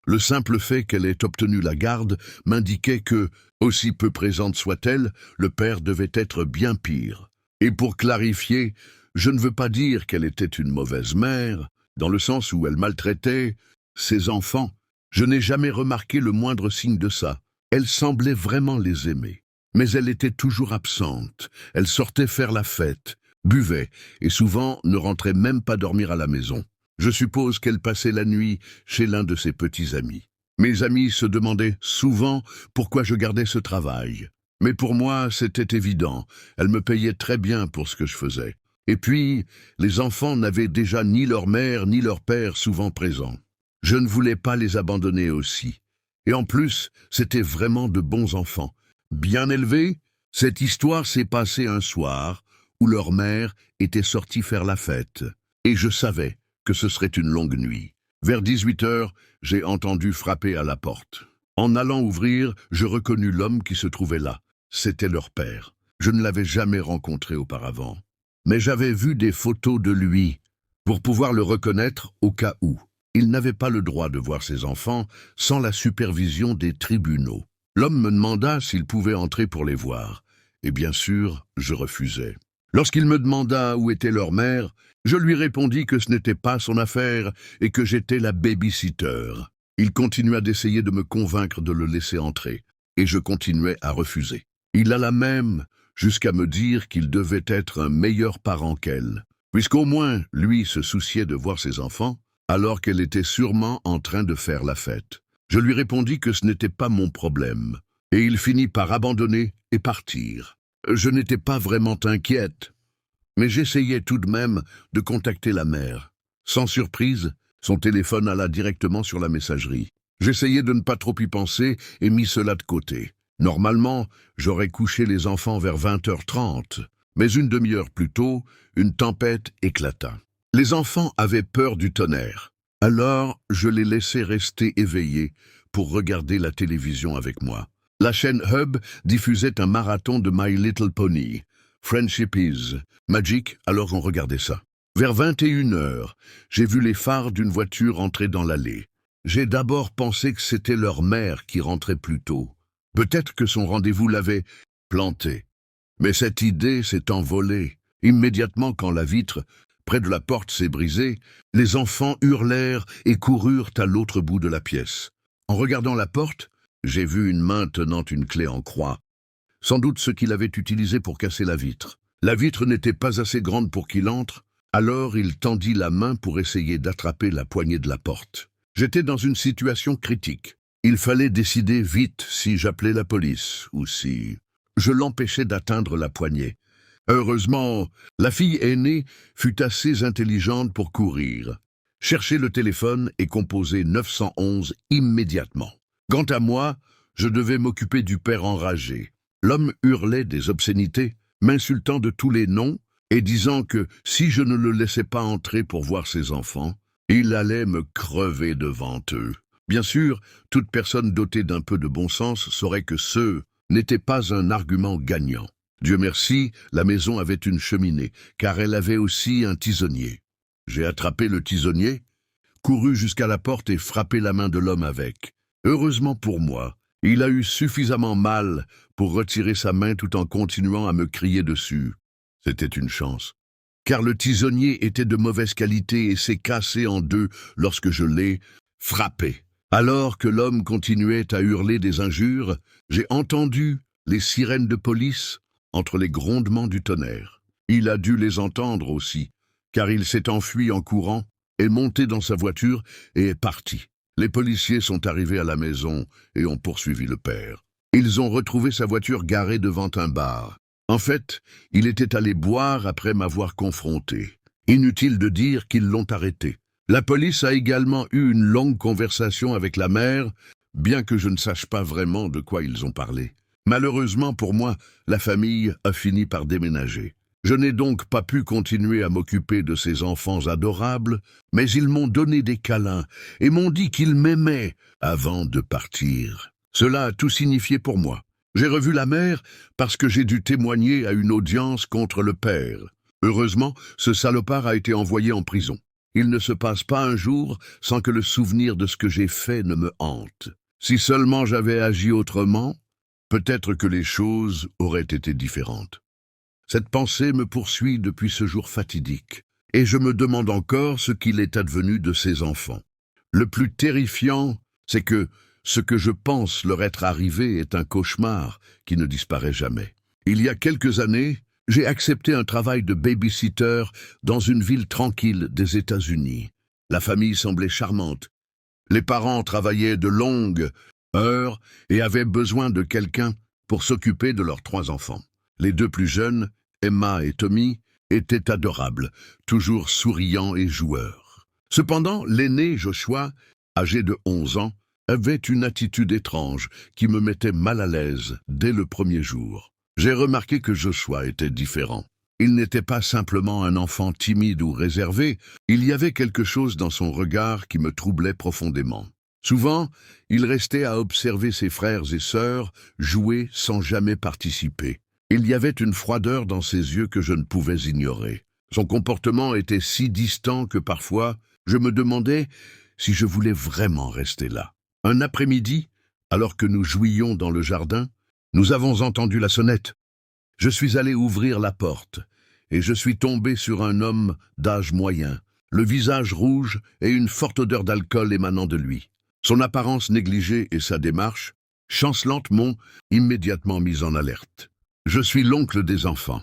Le simple fait qu'elle ait obtenu la garde m'indiquait que, aussi peu présente soit-elle, le père devait être bien pire. Et pour clarifier, je ne veux pas dire qu'elle était une mauvaise mère, dans le sens où elle maltraitait ses enfants. Je n'ai jamais remarqué le moindre signe de ça. Elle semblait vraiment les aimer. Mais elle était toujours absente. Elle sortait faire la fête, buvait et souvent ne rentrait même pas dormir à la maison. Je suppose qu'elle passait la nuit chez l'un de ses petits amis. Mes amis se demandaient souvent pourquoi je gardais ce travail. Mais pour moi, c'était évident. Elle me payait très bien pour ce que je faisais. Et puis, les enfants n'avaient déjà ni leur mère ni leur père souvent présents. Je ne voulais pas les abandonner aussi. Et en plus, c'était vraiment de bons enfants. Bien élevés, cette histoire s'est passée un soir où leur mère était sortie faire la fête. Et je savais que ce serait une longue nuit. Vers 18 heures, j'ai entendu frapper à la porte. En allant ouvrir, je reconnus l'homme qui se trouvait là. C'était leur père. Je ne l'avais jamais rencontré auparavant. Mais j'avais vu des photos de lui pour pouvoir le reconnaître au cas où. Il n'avait pas le droit de voir ses enfants sans la supervision des tribunaux. L'homme me demanda s'il pouvait entrer pour les voir. Et bien sûr, je refusai. Lorsqu'il me demanda où était leur mère, je lui répondis que ce n'était pas son affaire et que j'étais la baby-sitter. Il continua d'essayer de me convaincre de le laisser entrer, et je continuais à refuser. Il alla même jusqu'à me dire qu'il devait être un meilleur parent qu'elle, puisqu'au moins lui se souciait de voir ses enfants, alors qu'elle était sûrement en train de faire la fête. Je lui répondis que ce n'était pas mon problème, et il finit par abandonner et partir. Je n'étais pas vraiment inquiète, mais j'essayais tout de même de contacter la mère. Sans surprise, son téléphone alla directement sur la messagerie. J'essayais de ne pas trop y penser et mis cela de côté. Normalement, j'aurais couché les enfants vers 20h30, mais une demi-heure plus tôt, une tempête éclata. Les enfants avaient peur du tonnerre. Alors, je les laissais rester éveillés pour regarder la télévision avec moi. La chaîne Hub diffusait un marathon de My Little Pony. Friendship is Magic, alors on regardait ça. Vers 21h, j'ai vu les phares d'une voiture entrer dans l'allée. J'ai d'abord pensé que c'était leur mère qui rentrait plus tôt. Peut-être que son rendez-vous l'avait planté. Mais cette idée s'est envolée. Immédiatement quand la vitre près de la porte s'est brisée, les enfants hurlèrent et coururent à l'autre bout de la pièce. En regardant la porte, j'ai vu une main tenant une clé en croix. Sans doute ce qu'il avait utilisé pour casser la vitre. La vitre n'était pas assez grande pour qu'il entre, alors il tendit la main pour essayer d'attraper la poignée de la porte. J'étais dans une situation critique. Il fallait décider vite si j'appelais la police ou si je l'empêchais d'atteindre la poignée. Heureusement, la fille aînée fut assez intelligente pour courir, chercher le téléphone et composer 911 immédiatement. Quant à moi, je devais m'occuper du père enragé. L'homme hurlait des obscénités, m'insultant de tous les noms et disant que si je ne le laissais pas entrer pour voir ses enfants, il allait me crever devant eux. Bien sûr, toute personne dotée d'un peu de bon sens saurait que ce n'était pas un argument gagnant. Dieu merci, la maison avait une cheminée, car elle avait aussi un tisonnier. J'ai attrapé le tisonnier, couru jusqu'à la porte et frappé la main de l'homme avec. Heureusement pour moi, il a eu suffisamment mal pour retirer sa main tout en continuant à me crier dessus. C'était une chance, car le tisonnier était de mauvaise qualité et s'est cassé en deux lorsque je l'ai frappé. Alors que l'homme continuait à hurler des injures, j'ai entendu les sirènes de police entre les grondements du tonnerre. Il a dû les entendre aussi, car il s'est enfui en courant, est monté dans sa voiture et est parti. Les policiers sont arrivés à la maison et ont poursuivi le père. Ils ont retrouvé sa voiture garée devant un bar. En fait, il était allé boire après m'avoir confronté. Inutile de dire qu'ils l'ont arrêté. La police a également eu une longue conversation avec la mère, bien que je ne sache pas vraiment de quoi ils ont parlé. Malheureusement pour moi, la famille a fini par déménager. Je n'ai donc pas pu continuer à m'occuper de ces enfants adorables, mais ils m'ont donné des câlins et m'ont dit qu'ils m'aimaient avant de partir. Cela a tout signifié pour moi. J'ai revu la mère parce que j'ai dû témoigner à une audience contre le père. Heureusement, ce salopard a été envoyé en prison. Il ne se passe pas un jour sans que le souvenir de ce que j'ai fait ne me hante. Si seulement j'avais agi autrement, peut-être que les choses auraient été différentes. Cette pensée me poursuit depuis ce jour fatidique, et je me demande encore ce qu'il est advenu de ces enfants. Le plus terrifiant, c'est que ce que je pense leur être arrivé est un cauchemar qui ne disparaît jamais. Il y a quelques années, j'ai accepté un travail de baby-sitter dans une ville tranquille des États-Unis. La famille semblait charmante. Les parents travaillaient de longues heures et avaient besoin de quelqu'un pour s'occuper de leurs 3 enfants. Les 2 plus jeunes, Emma et Tommy, étaient adorables, toujours souriants et joueurs. Cependant, l'aîné, Joshua, âgé de 11 ans, avait une attitude étrange qui me mettait mal à l'aise dès le premier jour. J'ai remarqué que Joshua était différent. Il n'était pas simplement un enfant timide ou réservé, il y avait quelque chose dans son regard qui me troublait profondément. Souvent, il restait à observer ses frères et sœurs jouer sans jamais participer. Il y avait une froideur dans ses yeux que je ne pouvais ignorer. Son comportement était si distant que parfois, je me demandais si je voulais vraiment rester là. Un après-midi, alors que nous jouions dans le jardin, nous avons entendu la sonnette. Je suis allé ouvrir la porte, et je suis tombé sur un homme d'âge moyen, le visage rouge et une forte odeur d'alcool émanant de lui. Son apparence négligée et sa démarche, chancelante, m'ont immédiatement mis en alerte. « Je suis l'oncle des enfants »,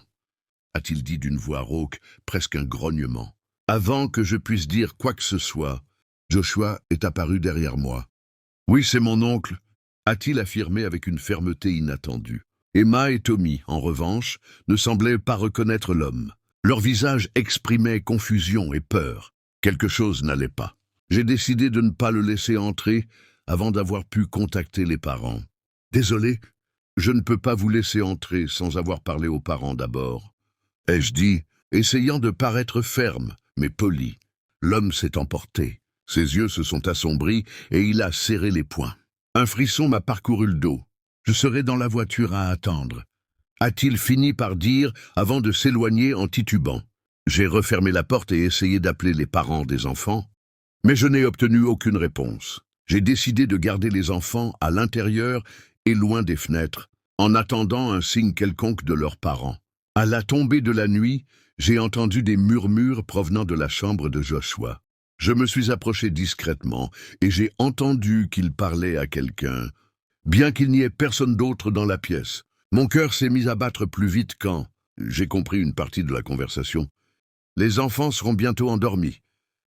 a-t-il dit d'une voix rauque, presque un grognement. Avant que je puisse dire quoi que ce soit, Joshua est apparu derrière moi. « Oui, c'est mon oncle », a-t-il affirmé avec une fermeté inattendue. Emma et Tommy, en revanche, ne semblaient pas reconnaître l'homme. Leur visage exprimait confusion et peur. Quelque chose n'allait pas. J'ai décidé de ne pas le laisser entrer avant d'avoir pu contacter les parents. « Désolé, je ne peux pas vous laisser entrer sans avoir parlé aux parents d'abord. » ai-je dit, essayant de paraître ferme, mais poli. L'homme s'est emporté. Ses yeux se sont assombris et il a serré les poings. Un frisson m'a parcouru le dos. Je serai dans la voiture à attendre, a-t-il fini par dire avant de s'éloigner en titubant. J'ai refermé la porte et essayé d'appeler les parents des enfants, mais je n'ai obtenu aucune réponse. J'ai décidé de garder les enfants à l'intérieur et loin des fenêtres, en attendant un signe quelconque de leurs parents. À la tombée de la nuit, j'ai entendu des murmures provenant de la chambre de Joshua. Je me suis approché discrètement et j'ai entendu qu'il parlait à quelqu'un. Bien qu'il n'y ait personne d'autre dans la pièce, mon cœur s'est mis à battre plus vite quand j'ai compris une partie de la conversation. « Les enfants seront bientôt endormis »,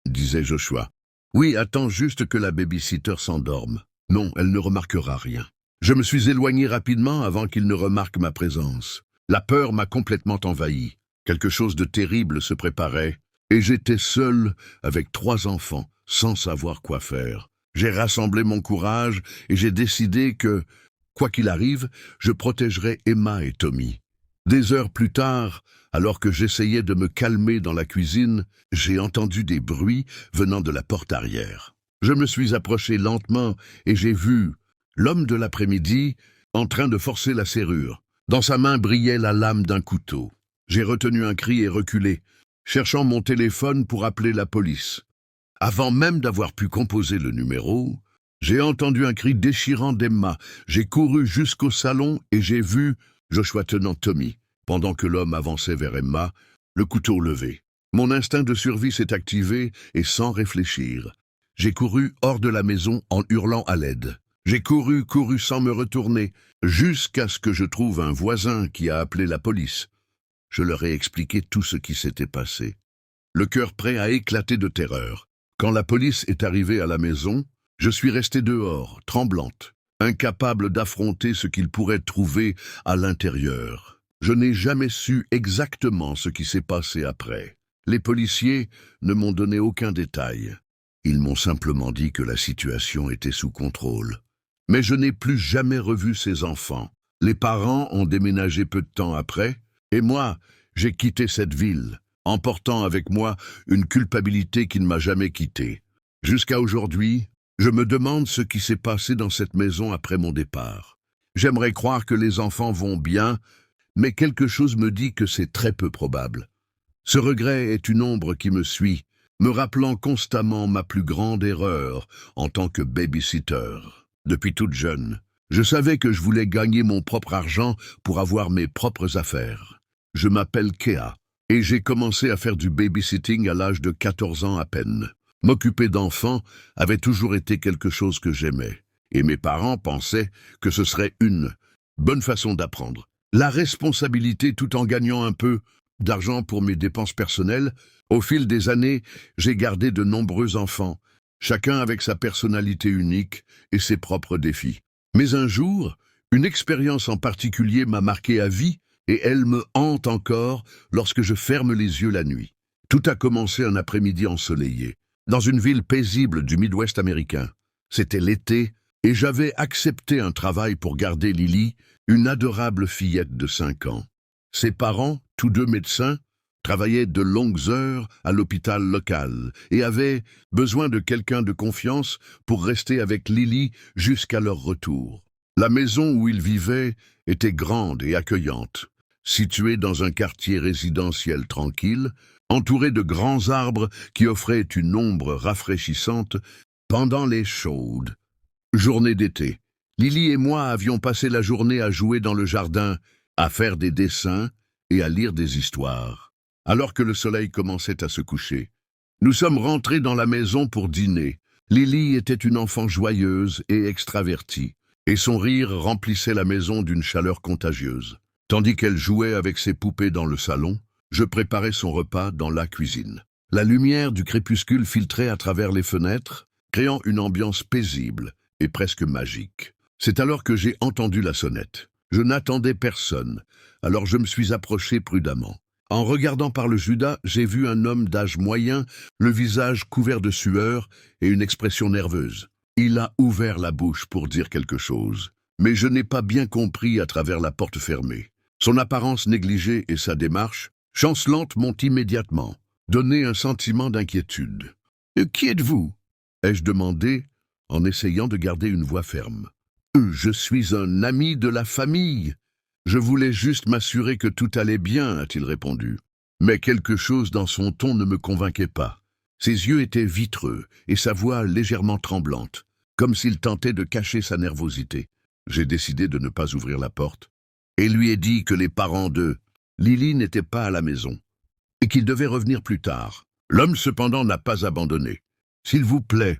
disait Joshua. « Oui, attends juste que la babysitter s'endorme. Non, elle ne remarquera rien. » Je me suis éloigné rapidement avant qu'il ne remarque ma présence. La peur m'a complètement envahi. Quelque chose de terrible se préparait, et j'étais seul avec 3 enfants, sans savoir quoi faire. J'ai rassemblé mon courage et j'ai décidé que, quoi qu'il arrive, je protégerais Emma et Tommy. Des heures plus tard, alors que j'essayais de me calmer dans la cuisine, j'ai entendu des bruits venant de la porte arrière. Je me suis approché lentement et j'ai vu l'homme de l'après-midi en train de forcer la serrure. Dans sa main brillait la lame d'un couteau. J'ai retenu un cri et reculé, cherchant mon téléphone pour appeler la police. Avant même d'avoir pu composer le numéro, j'ai entendu un cri déchirant d'Emma. J'ai couru jusqu'au salon et j'ai vu Joshua tenant Tommy, pendant que l'homme avançait vers Emma, le couteau levé. Mon instinct de survie s'est activé et sans réfléchir, j'ai couru hors de la maison en hurlant à l'aide. J'ai couru sans me retourner, jusqu'à ce que je trouve un voisin qui a appelé la police. Je leur ai expliqué tout ce qui s'était passé, le cœur prêt à éclater de terreur. Quand la police est arrivée à la maison, je suis restée dehors, tremblante, incapable d'affronter ce qu'ils pourraient trouver à l'intérieur. Je n'ai jamais su exactement ce qui s'est passé après. Les policiers ne m'ont donné aucun détail. Ils m'ont simplement dit que la situation était sous contrôle. Mais je n'ai plus jamais revu ces enfants. Les parents ont déménagé peu de temps après, et moi, j'ai quitté cette ville, emportant avec moi une culpabilité qui ne m'a jamais quitté. Jusqu'à aujourd'hui, je me demande ce qui s'est passé dans cette maison après mon départ. J'aimerais croire que les enfants vont bien, mais quelque chose me dit que c'est très peu probable. Ce regret est une ombre qui me suit, me rappelant constamment ma plus grande erreur en tant que babysitter. Depuis toute jeune, je savais que je voulais gagner mon propre argent pour avoir mes propres affaires. Je m'appelle Kea, et j'ai commencé à faire du babysitting à l'âge de 14 ans à peine. M'occuper d'enfants avait toujours été quelque chose que j'aimais, et mes parents pensaient que ce serait une bonne façon d'apprendre. La responsabilité tout en gagnant un peu d'argent pour mes dépenses personnelles. Au fil des années, j'ai gardé de nombreux enfants, chacun avec sa personnalité unique et ses propres défis. Mais un jour, une expérience en particulier m'a marqué à vie et elle me hante encore lorsque je ferme les yeux la nuit. Tout a commencé un après-midi ensoleillé, dans une ville paisible du Midwest américain. C'était l'été, et j'avais accepté un travail pour garder Lily, une adorable fillette de 5 ans. Ses parents, tous deux médecins, travaillaient de longues heures à l'hôpital local et avaient besoin de quelqu'un de confiance pour rester avec Lily jusqu'à leur retour. La maison où ils vivaient était grande et accueillante, située dans un quartier résidentiel tranquille, entouré de grands arbres qui offraient une ombre rafraîchissante pendant les chaudes journées d'été. Lily et moi avions passé la journée à jouer dans le jardin, à faire des dessins et à lire des histoires. Alors que le soleil commençait à se coucher, nous sommes rentrés dans la maison pour dîner. Lily était une enfant joyeuse et extravertie, et son rire remplissait la maison d'une chaleur contagieuse. Tandis qu'elle jouait avec ses poupées dans le salon, je préparais son repas dans la cuisine. La lumière du crépuscule filtrait à travers les fenêtres, créant une ambiance paisible et presque magique. C'est alors que j'ai entendu la sonnette. Je n'attendais personne, alors je me suis approché prudemment. En regardant par le Judas, j'ai vu un homme d'âge moyen, le visage couvert de sueur et une expression nerveuse. Il a ouvert la bouche pour dire quelque chose, mais je n'ai pas bien compris à travers la porte fermée. Son apparence négligée et sa démarche, chancelante, m'ont immédiatement donné un sentiment d'inquiétude. « Qui êtes-vous » ai-je demandé, en essayant de garder une voix ferme. « Je suis un ami de la famille. Je voulais juste m'assurer que tout allait bien, a-t-il répondu. Mais quelque chose dans son ton ne me convainquait pas. Ses yeux étaient vitreux et sa voix légèrement tremblante, comme s'il tentait de cacher sa nervosité. J'ai décidé de ne pas ouvrir la porte et lui ai dit que les parents de Lily n'étaient pas à la maison et qu'ils devaient revenir plus tard. L'homme cependant n'a pas abandonné. « S'il vous plaît,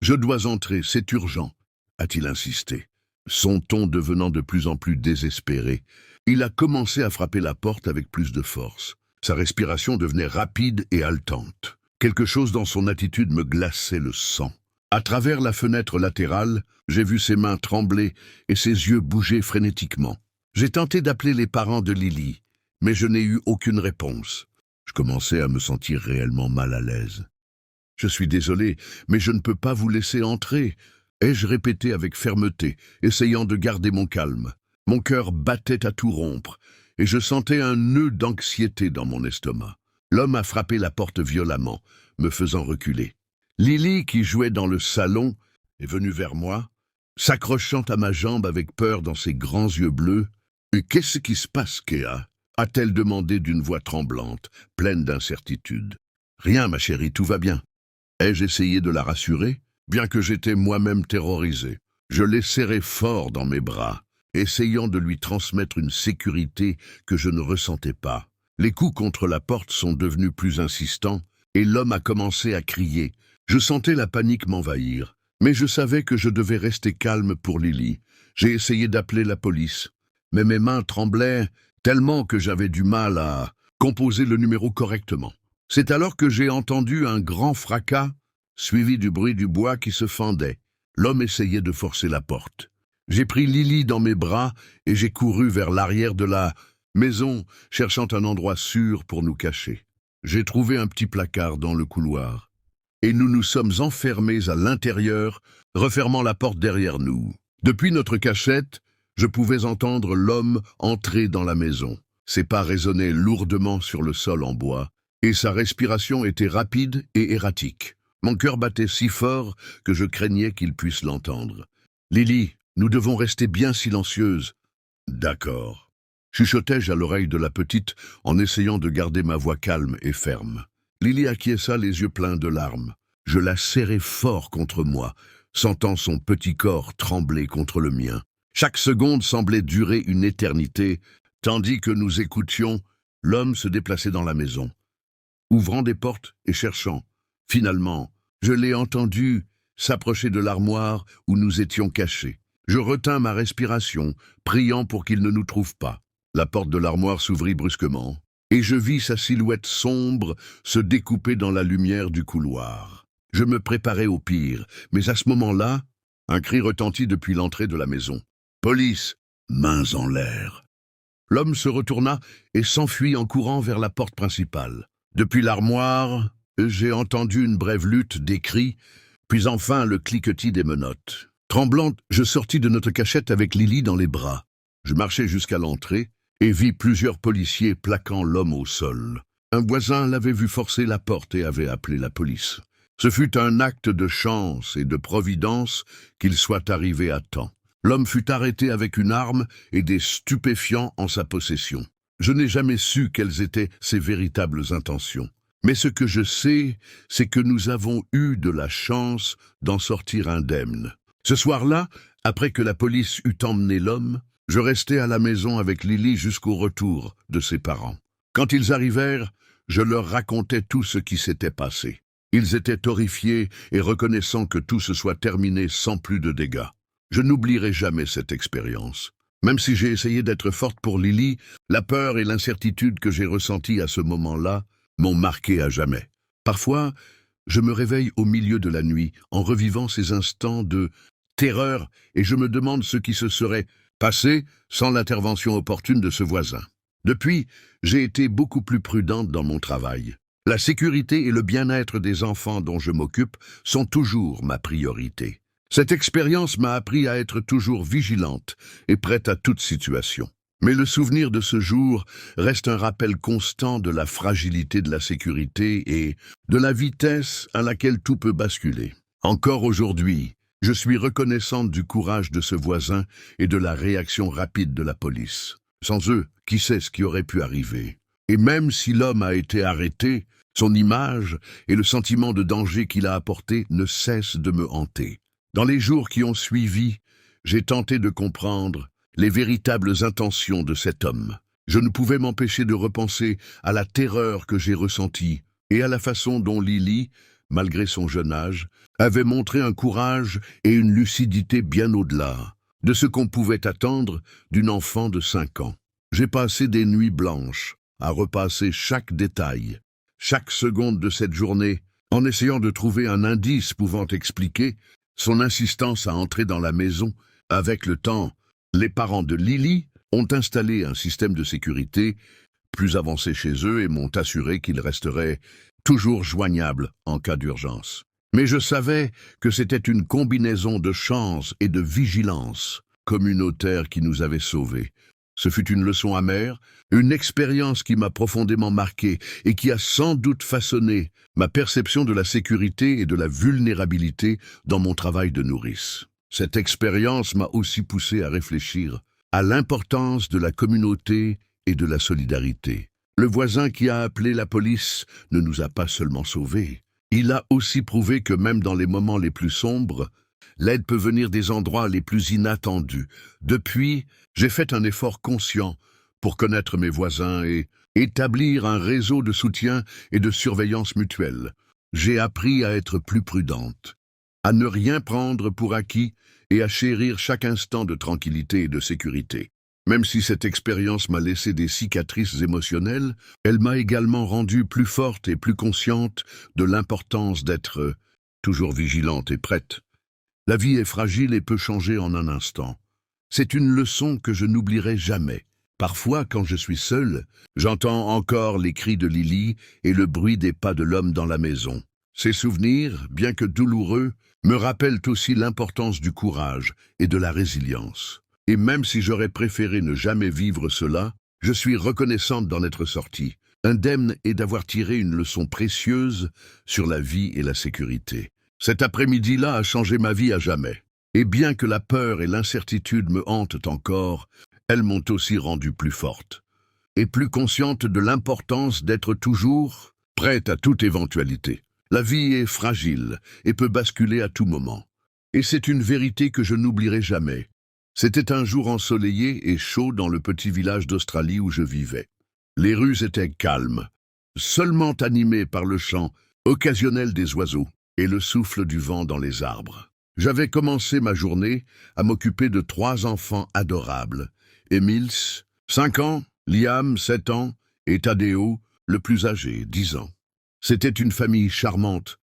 je dois entrer, c'est urgent », a-t-il insisté. Son ton devenant de plus en plus désespéré, il a commencé à frapper la porte avec plus de force. Sa respiration devenait rapide et haletante. Quelque chose dans son attitude me glaçait le sang. À travers la fenêtre latérale, j'ai vu ses mains trembler et ses yeux bouger frénétiquement. J'ai tenté d'appeler les parents de Lily, mais je n'ai eu aucune réponse. Je commençais à me sentir réellement mal à l'aise. « Je suis désolé, mais je ne peux pas vous laisser entrer », ai-je répété avec fermeté, essayant de garder mon calme. Mon cœur battait à tout rompre, et je sentais un nœud d'anxiété dans mon estomac. L'homme a frappé la porte violemment, me faisant reculer. Lily, qui jouait dans le salon, est venue vers moi, s'accrochant à ma jambe avec peur dans ses grands yeux bleus. « Et qu'est-ce qui se passe, Kéa ?» a-t-elle demandé d'une voix tremblante, pleine d'incertitude. « Rien, ma chérie, tout va bien. » Ai-je essayé de la rassurer, bien que j'étais moi-même terrorisé. Je l'ai serrée fort dans mes bras, essayant de lui transmettre une sécurité que je ne ressentais pas. Les coups contre la porte sont devenus plus insistants, et l'homme a commencé à crier. Je sentais la panique m'envahir, mais je savais que je devais rester calme pour Lily. J'ai essayé d'appeler la police, mais mes mains tremblaient tellement que j'avais du mal à composer le numéro correctement. C'est alors que j'ai entendu un grand fracas, suivi du bruit du bois qui se fendait. L'homme essayait de forcer la porte. J'ai pris Lily dans mes bras et j'ai couru vers l'arrière de la maison, cherchant un endroit sûr pour nous cacher. J'ai trouvé un petit placard dans le couloir, et nous nous sommes enfermés à l'intérieur, refermant la porte derrière nous. Depuis notre cachette, je pouvais entendre l'homme entrer dans la maison. Ses pas résonnaient lourdement sur le sol en bois, et sa respiration était rapide et erratique. Mon cœur battait si fort que je craignais qu'il puisse l'entendre. « Lily, nous devons rester bien silencieuses. »« D'accord. » chuchotai-je à l'oreille de la petite en essayant de garder ma voix calme et ferme. Lily acquiesça les yeux pleins de larmes. Je la serrai fort contre moi, sentant son petit corps trembler contre le mien. Chaque seconde semblait durer une éternité, tandis que nous écoutions l'homme se déplacer dans la maison, ouvrant des portes et cherchant. Finalement, je l'ai entendu s'approcher de l'armoire où nous étions cachés. Je retins ma respiration, priant pour qu'il ne nous trouve pas. La porte de l'armoire s'ouvrit brusquement, et je vis sa silhouette sombre se découper dans la lumière du couloir. Je me préparais au pire, mais à ce moment-là, un cri retentit depuis l'entrée de la maison. « Police !» Mains en l'air. L'homme se retourna et s'enfuit en courant vers la porte principale. Depuis l'armoire, j'ai entendu une brève lutte des cris, puis enfin le cliquetis des menottes. Tremblante, je sortis de notre cachette avec Lily dans les bras. Je marchai jusqu'à l'entrée et vis plusieurs policiers plaquant l'homme au sol. Un voisin l'avait vu forcer la porte et avait appelé la police. Ce fut un acte de chance et de providence qu'il soit arrivé à temps. L'homme fut arrêté avec une arme et des stupéfiants en sa possession. Je n'ai jamais su quelles étaient ses véritables intentions. Mais ce que je sais, c'est que nous avons eu de la chance d'en sortir indemnes. Ce soir-là, après que la police eut emmené l'homme, je restai à la maison avec Lily jusqu'au retour de ses parents. Quand ils arrivèrent, je leur racontai tout ce qui s'était passé. Ils étaient horrifiés et reconnaissant que tout se soit terminé sans plus de dégâts. Je n'oublierai jamais cette expérience. Même si j'ai essayé d'être forte pour Lily, la peur et l'incertitude que j'ai ressenties à ce moment-là m'ont marqué à jamais. Parfois, je me réveille au milieu de la nuit en revivant ces instants de terreur et je me demande ce qui se serait passé sans l'intervention opportune de ce voisin. Depuis, j'ai été beaucoup plus prudente dans mon travail. La sécurité et le bien-être des enfants dont je m'occupe sont toujours ma priorité. Cette expérience m'a appris à être toujours vigilante et prête à toute situation. Mais le souvenir de ce jour reste un rappel constant de la fragilité de la sécurité et de la vitesse à laquelle tout peut basculer. Encore aujourd'hui, je suis reconnaissante du courage de ce voisin et de la réaction rapide de la police. Sans eux, qui sait ce qui aurait pu arriver? Et même si l'homme a été arrêté, son image et le sentiment de danger qu'il a apporté ne cessent de me hanter. Dans les jours qui ont suivi, j'ai tenté de comprendre les véritables intentions de cet homme. Je ne pouvais m'empêcher de repenser à la terreur que j'ai ressentie et à la façon dont Lily, malgré son jeune âge, avait montré un courage et une lucidité bien au-delà de ce qu'on pouvait attendre d'une enfant de 5 ans. J'ai passé des nuits blanches à repasser chaque détail, chaque seconde de cette journée, en essayant de trouver un indice pouvant expliquer son insistance à entrer dans la maison. Avec le temps, les parents de Lily ont installé un système de sécurité plus avancé chez eux et m'ont assuré qu'ils resteraient toujours joignables en cas d'urgence. Mais je savais que c'était une combinaison de chance et de vigilance communautaire qui nous avait sauvés. Ce fut une leçon amère, une expérience qui m'a profondément marqué et qui a sans doute façonné ma perception de la sécurité et de la vulnérabilité dans mon travail de nourrice. Cette expérience m'a aussi poussé à réfléchir à l'importance de la communauté et de la solidarité. Le voisin qui a appelé la police ne nous a pas seulement sauvés. Il a aussi prouvé que même dans les moments les plus sombres, l'aide peut venir des endroits les plus inattendus. Depuis, j'ai fait un effort conscient pour connaître mes voisins et établir un réseau de soutien et de surveillance mutuelle. J'ai appris à être plus prudente, à ne rien prendre pour acquis et à chérir chaque instant de tranquillité et de sécurité. Même si cette expérience m'a laissé des cicatrices émotionnelles, elle m'a également rendue plus forte et plus consciente de l'importance d'être toujours vigilante et prête. La vie est fragile et peut changer en un instant. C'est une leçon que je n'oublierai jamais. Parfois, quand je suis seul, j'entends encore les cris de Lily et le bruit des pas de l'homme dans la maison. Ces souvenirs, bien que douloureux, me rappellent aussi l'importance du courage et de la résilience. Et même si j'aurais préféré ne jamais vivre cela, je suis reconnaissante d'en être sortie, indemne et d'avoir tiré une leçon précieuse sur la vie et la sécurité. Cet après-midi-là a changé ma vie à jamais. Et bien que la peur et l'incertitude me hantent encore, elles m'ont aussi rendue plus forte et plus consciente de l'importance d'être toujours prête à toute éventualité. La vie est fragile et peut basculer à tout moment. Et c'est une vérité que je n'oublierai jamais. C'était un jour ensoleillé et chaud dans le petit village d'Australie où je vivais. Les rues étaient calmes, seulement animées par le chant occasionnel des oiseaux et le souffle du vent dans les arbres. J'avais commencé ma journée à m'occuper de 3 enfants adorables. Emils, 5 ans, Liam, 7 ans, et Tadeo, le plus âgé, 10 ans. C'était une famille charmante,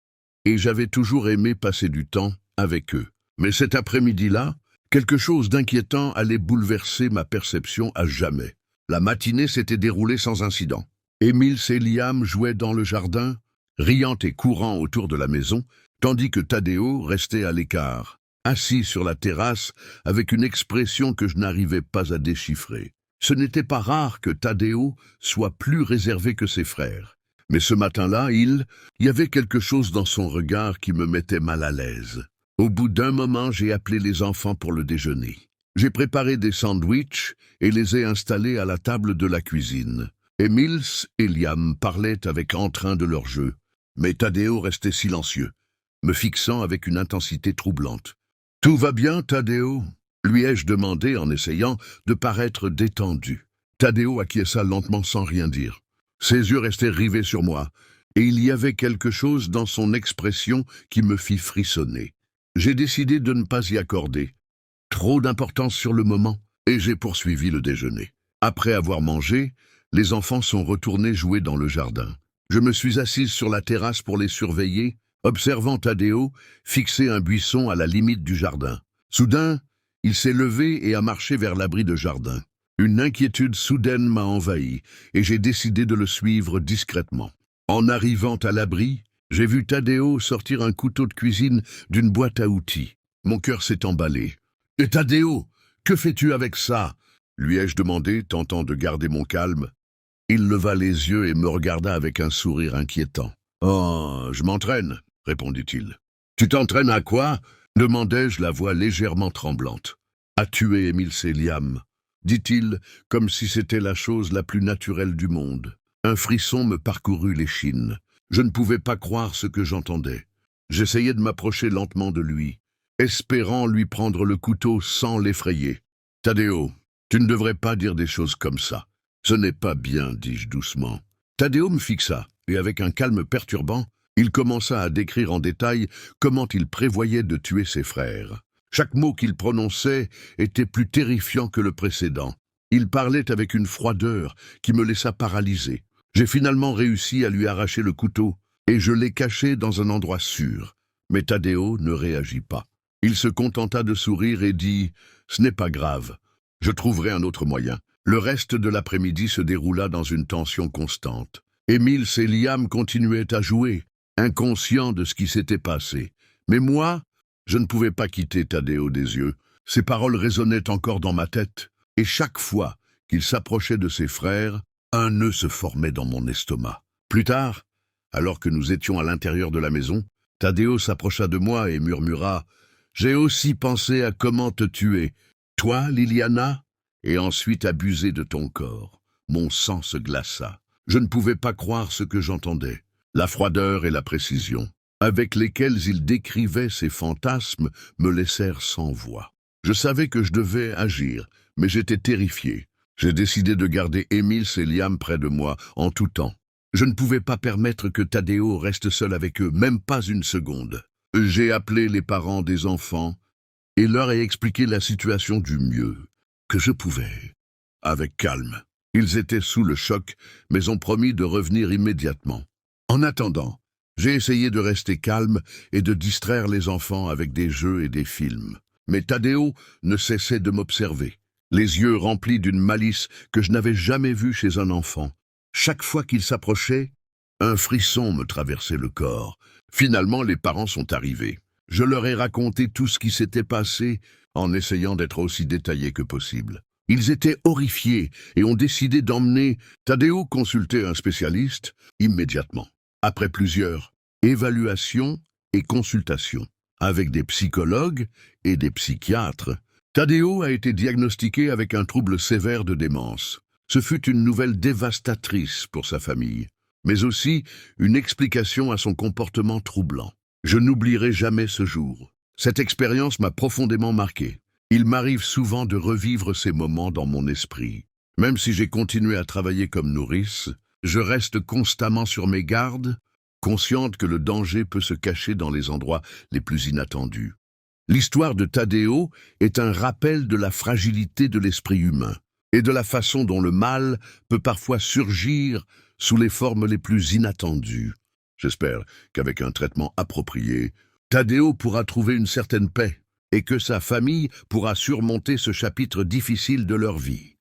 et j'avais toujours aimé passer du temps avec eux. Mais cet après-midi-là, quelque chose d'inquiétant allait bouleverser ma perception à jamais. La matinée s'était déroulée sans incident. Emils et Liam jouaient dans le jardin, riant et courant autour de la maison, tandis que Taddeo restait à l'écart, assis sur la terrasse avec une expression que je n'arrivais pas à déchiffrer. Ce n'était pas rare que Taddeo soit plus réservé que ses frères. Mais ce matin-là, il y avait quelque chose dans son regard qui me mettait mal à l'aise. Au bout d'un moment, j'ai appelé les enfants pour le déjeuner. J'ai préparé des sandwichs et les ai installés à la table de la cuisine. Emils et Liam parlaient avec entrain de leur jeu, mais Taddeo restait silencieux, me fixant avec une intensité troublante. « Tout va bien, Taddeo ?» lui ai-je demandé en essayant de paraître détendu. Taddeo acquiesça lentement sans rien dire. Ses yeux restaient rivés sur moi, et il y avait quelque chose dans son expression qui me fit frissonner. J'ai décidé de ne pas y accorder trop d'importance sur le moment, et j'ai poursuivi le déjeuner. Après avoir mangé, les enfants sont retournés jouer dans le jardin. Je me suis assise sur la terrasse pour les surveiller, observant Taddeo fixer un buisson à la limite du jardin. Soudain, il s'est levé et a marché vers l'abri de jardin. Une inquiétude soudaine m'a envahi, et j'ai décidé de le suivre discrètement. En arrivant à l'abri, j'ai vu Taddeo sortir un couteau de cuisine d'une boîte à outils. Mon cœur s'est emballé. « Et Taddeo, que fais-tu avec ça ?» lui ai-je demandé, tentant de garder mon calme. Il leva les yeux et me regarda avec un sourire inquiétant. « Oh, je m'entraîne, » répondit-il. « Tu t'entraînes à quoi ?» demandai-je, la voix légèrement tremblante. « À tuer Emils et Liam, » dit-il, comme si c'était la chose la plus naturelle du monde. Un frisson me parcourut l'échine. Je ne pouvais pas croire ce que j'entendais. J'essayais de m'approcher lentement de lui, espérant lui prendre le couteau sans l'effrayer. « Taddeo, tu ne devrais pas dire des choses comme ça. Ce n'est pas bien, dis-je doucement. » Taddeo me fixa, et avec un calme perturbant, il commença à décrire en détail comment il prévoyait de tuer ses frères. Chaque mot qu'il prononçait était plus terrifiant que le précédent. Il parlait avec une froideur qui me laissa paralysé. J'ai finalement réussi à lui arracher le couteau, et je l'ai caché dans un endroit sûr. Mais Taddeo ne réagit pas. Il se contenta de sourire et dit « Ce n'est pas grave, je trouverai un autre moyen. » Le reste de l'après-midi se déroula dans une tension constante. Emils et Liam continuaient à jouer, inconscients de ce qui s'était passé. Mais moi, je ne pouvais pas quitter Taddeo des yeux. Ses paroles résonnaient encore dans ma tête, et chaque fois qu'il s'approchait de ses frères, un nœud se formait dans mon estomac. Plus tard, alors que nous étions à l'intérieur de la maison, Taddeo s'approcha de moi et murmura « J'ai aussi pensé à comment te tuer, toi, Liliana, et ensuite abuser de ton corps. » Mon sang se glaça. Je ne pouvais pas croire ce que j'entendais. La froideur et la précision, avec lesquelles il décrivait ses fantasmes, me laissèrent sans voix. Je savais que je devais agir, mais j'étais terrifié. J'ai décidé de garder Emils et Liam près de moi en tout temps. Je ne pouvais pas permettre que Taddeo reste seul avec eux, même pas une seconde. J'ai appelé les parents des enfants et leur ai expliqué la situation du mieux que je pouvais, avec calme. Ils étaient sous le choc, mais ont promis de revenir immédiatement. En attendant, j'ai essayé de rester calme et de distraire les enfants avec des jeux et des films. Mais Taddeo ne cessait de m'observer, les yeux remplis d'une malice que je n'avais jamais vue chez un enfant. Chaque fois qu'il s'approchait, un frisson me traversait le corps. Finalement, les parents sont arrivés. Je leur ai raconté tout ce qui s'était passé en essayant d'être aussi détaillé que possible. Ils étaient horrifiés et ont décidé d'emmener Taddeo consulter un spécialiste immédiatement. Après plusieurs évaluations et consultations avec des psychologues et des psychiatres, Taddeo a été diagnostiqué avec un trouble sévère de démence. Ce fut une nouvelle dévastatrice pour sa famille, mais aussi une explication à son comportement troublant. Je n'oublierai jamais ce jour. Cette expérience m'a profondément marqué. Il m'arrive souvent de revivre ces moments dans mon esprit. Même si j'ai continué à travailler comme nourrice, je reste constamment sur mes gardes, consciente que le danger peut se cacher dans les endroits les plus inattendus. L'histoire de Taddeo est un rappel de la fragilité de l'esprit humain et de la façon dont le mal peut parfois surgir sous les formes les plus inattendues. J'espère qu'avec un traitement approprié, Taddeo pourra trouver une certaine paix et que sa famille pourra surmonter ce chapitre difficile de leur vie.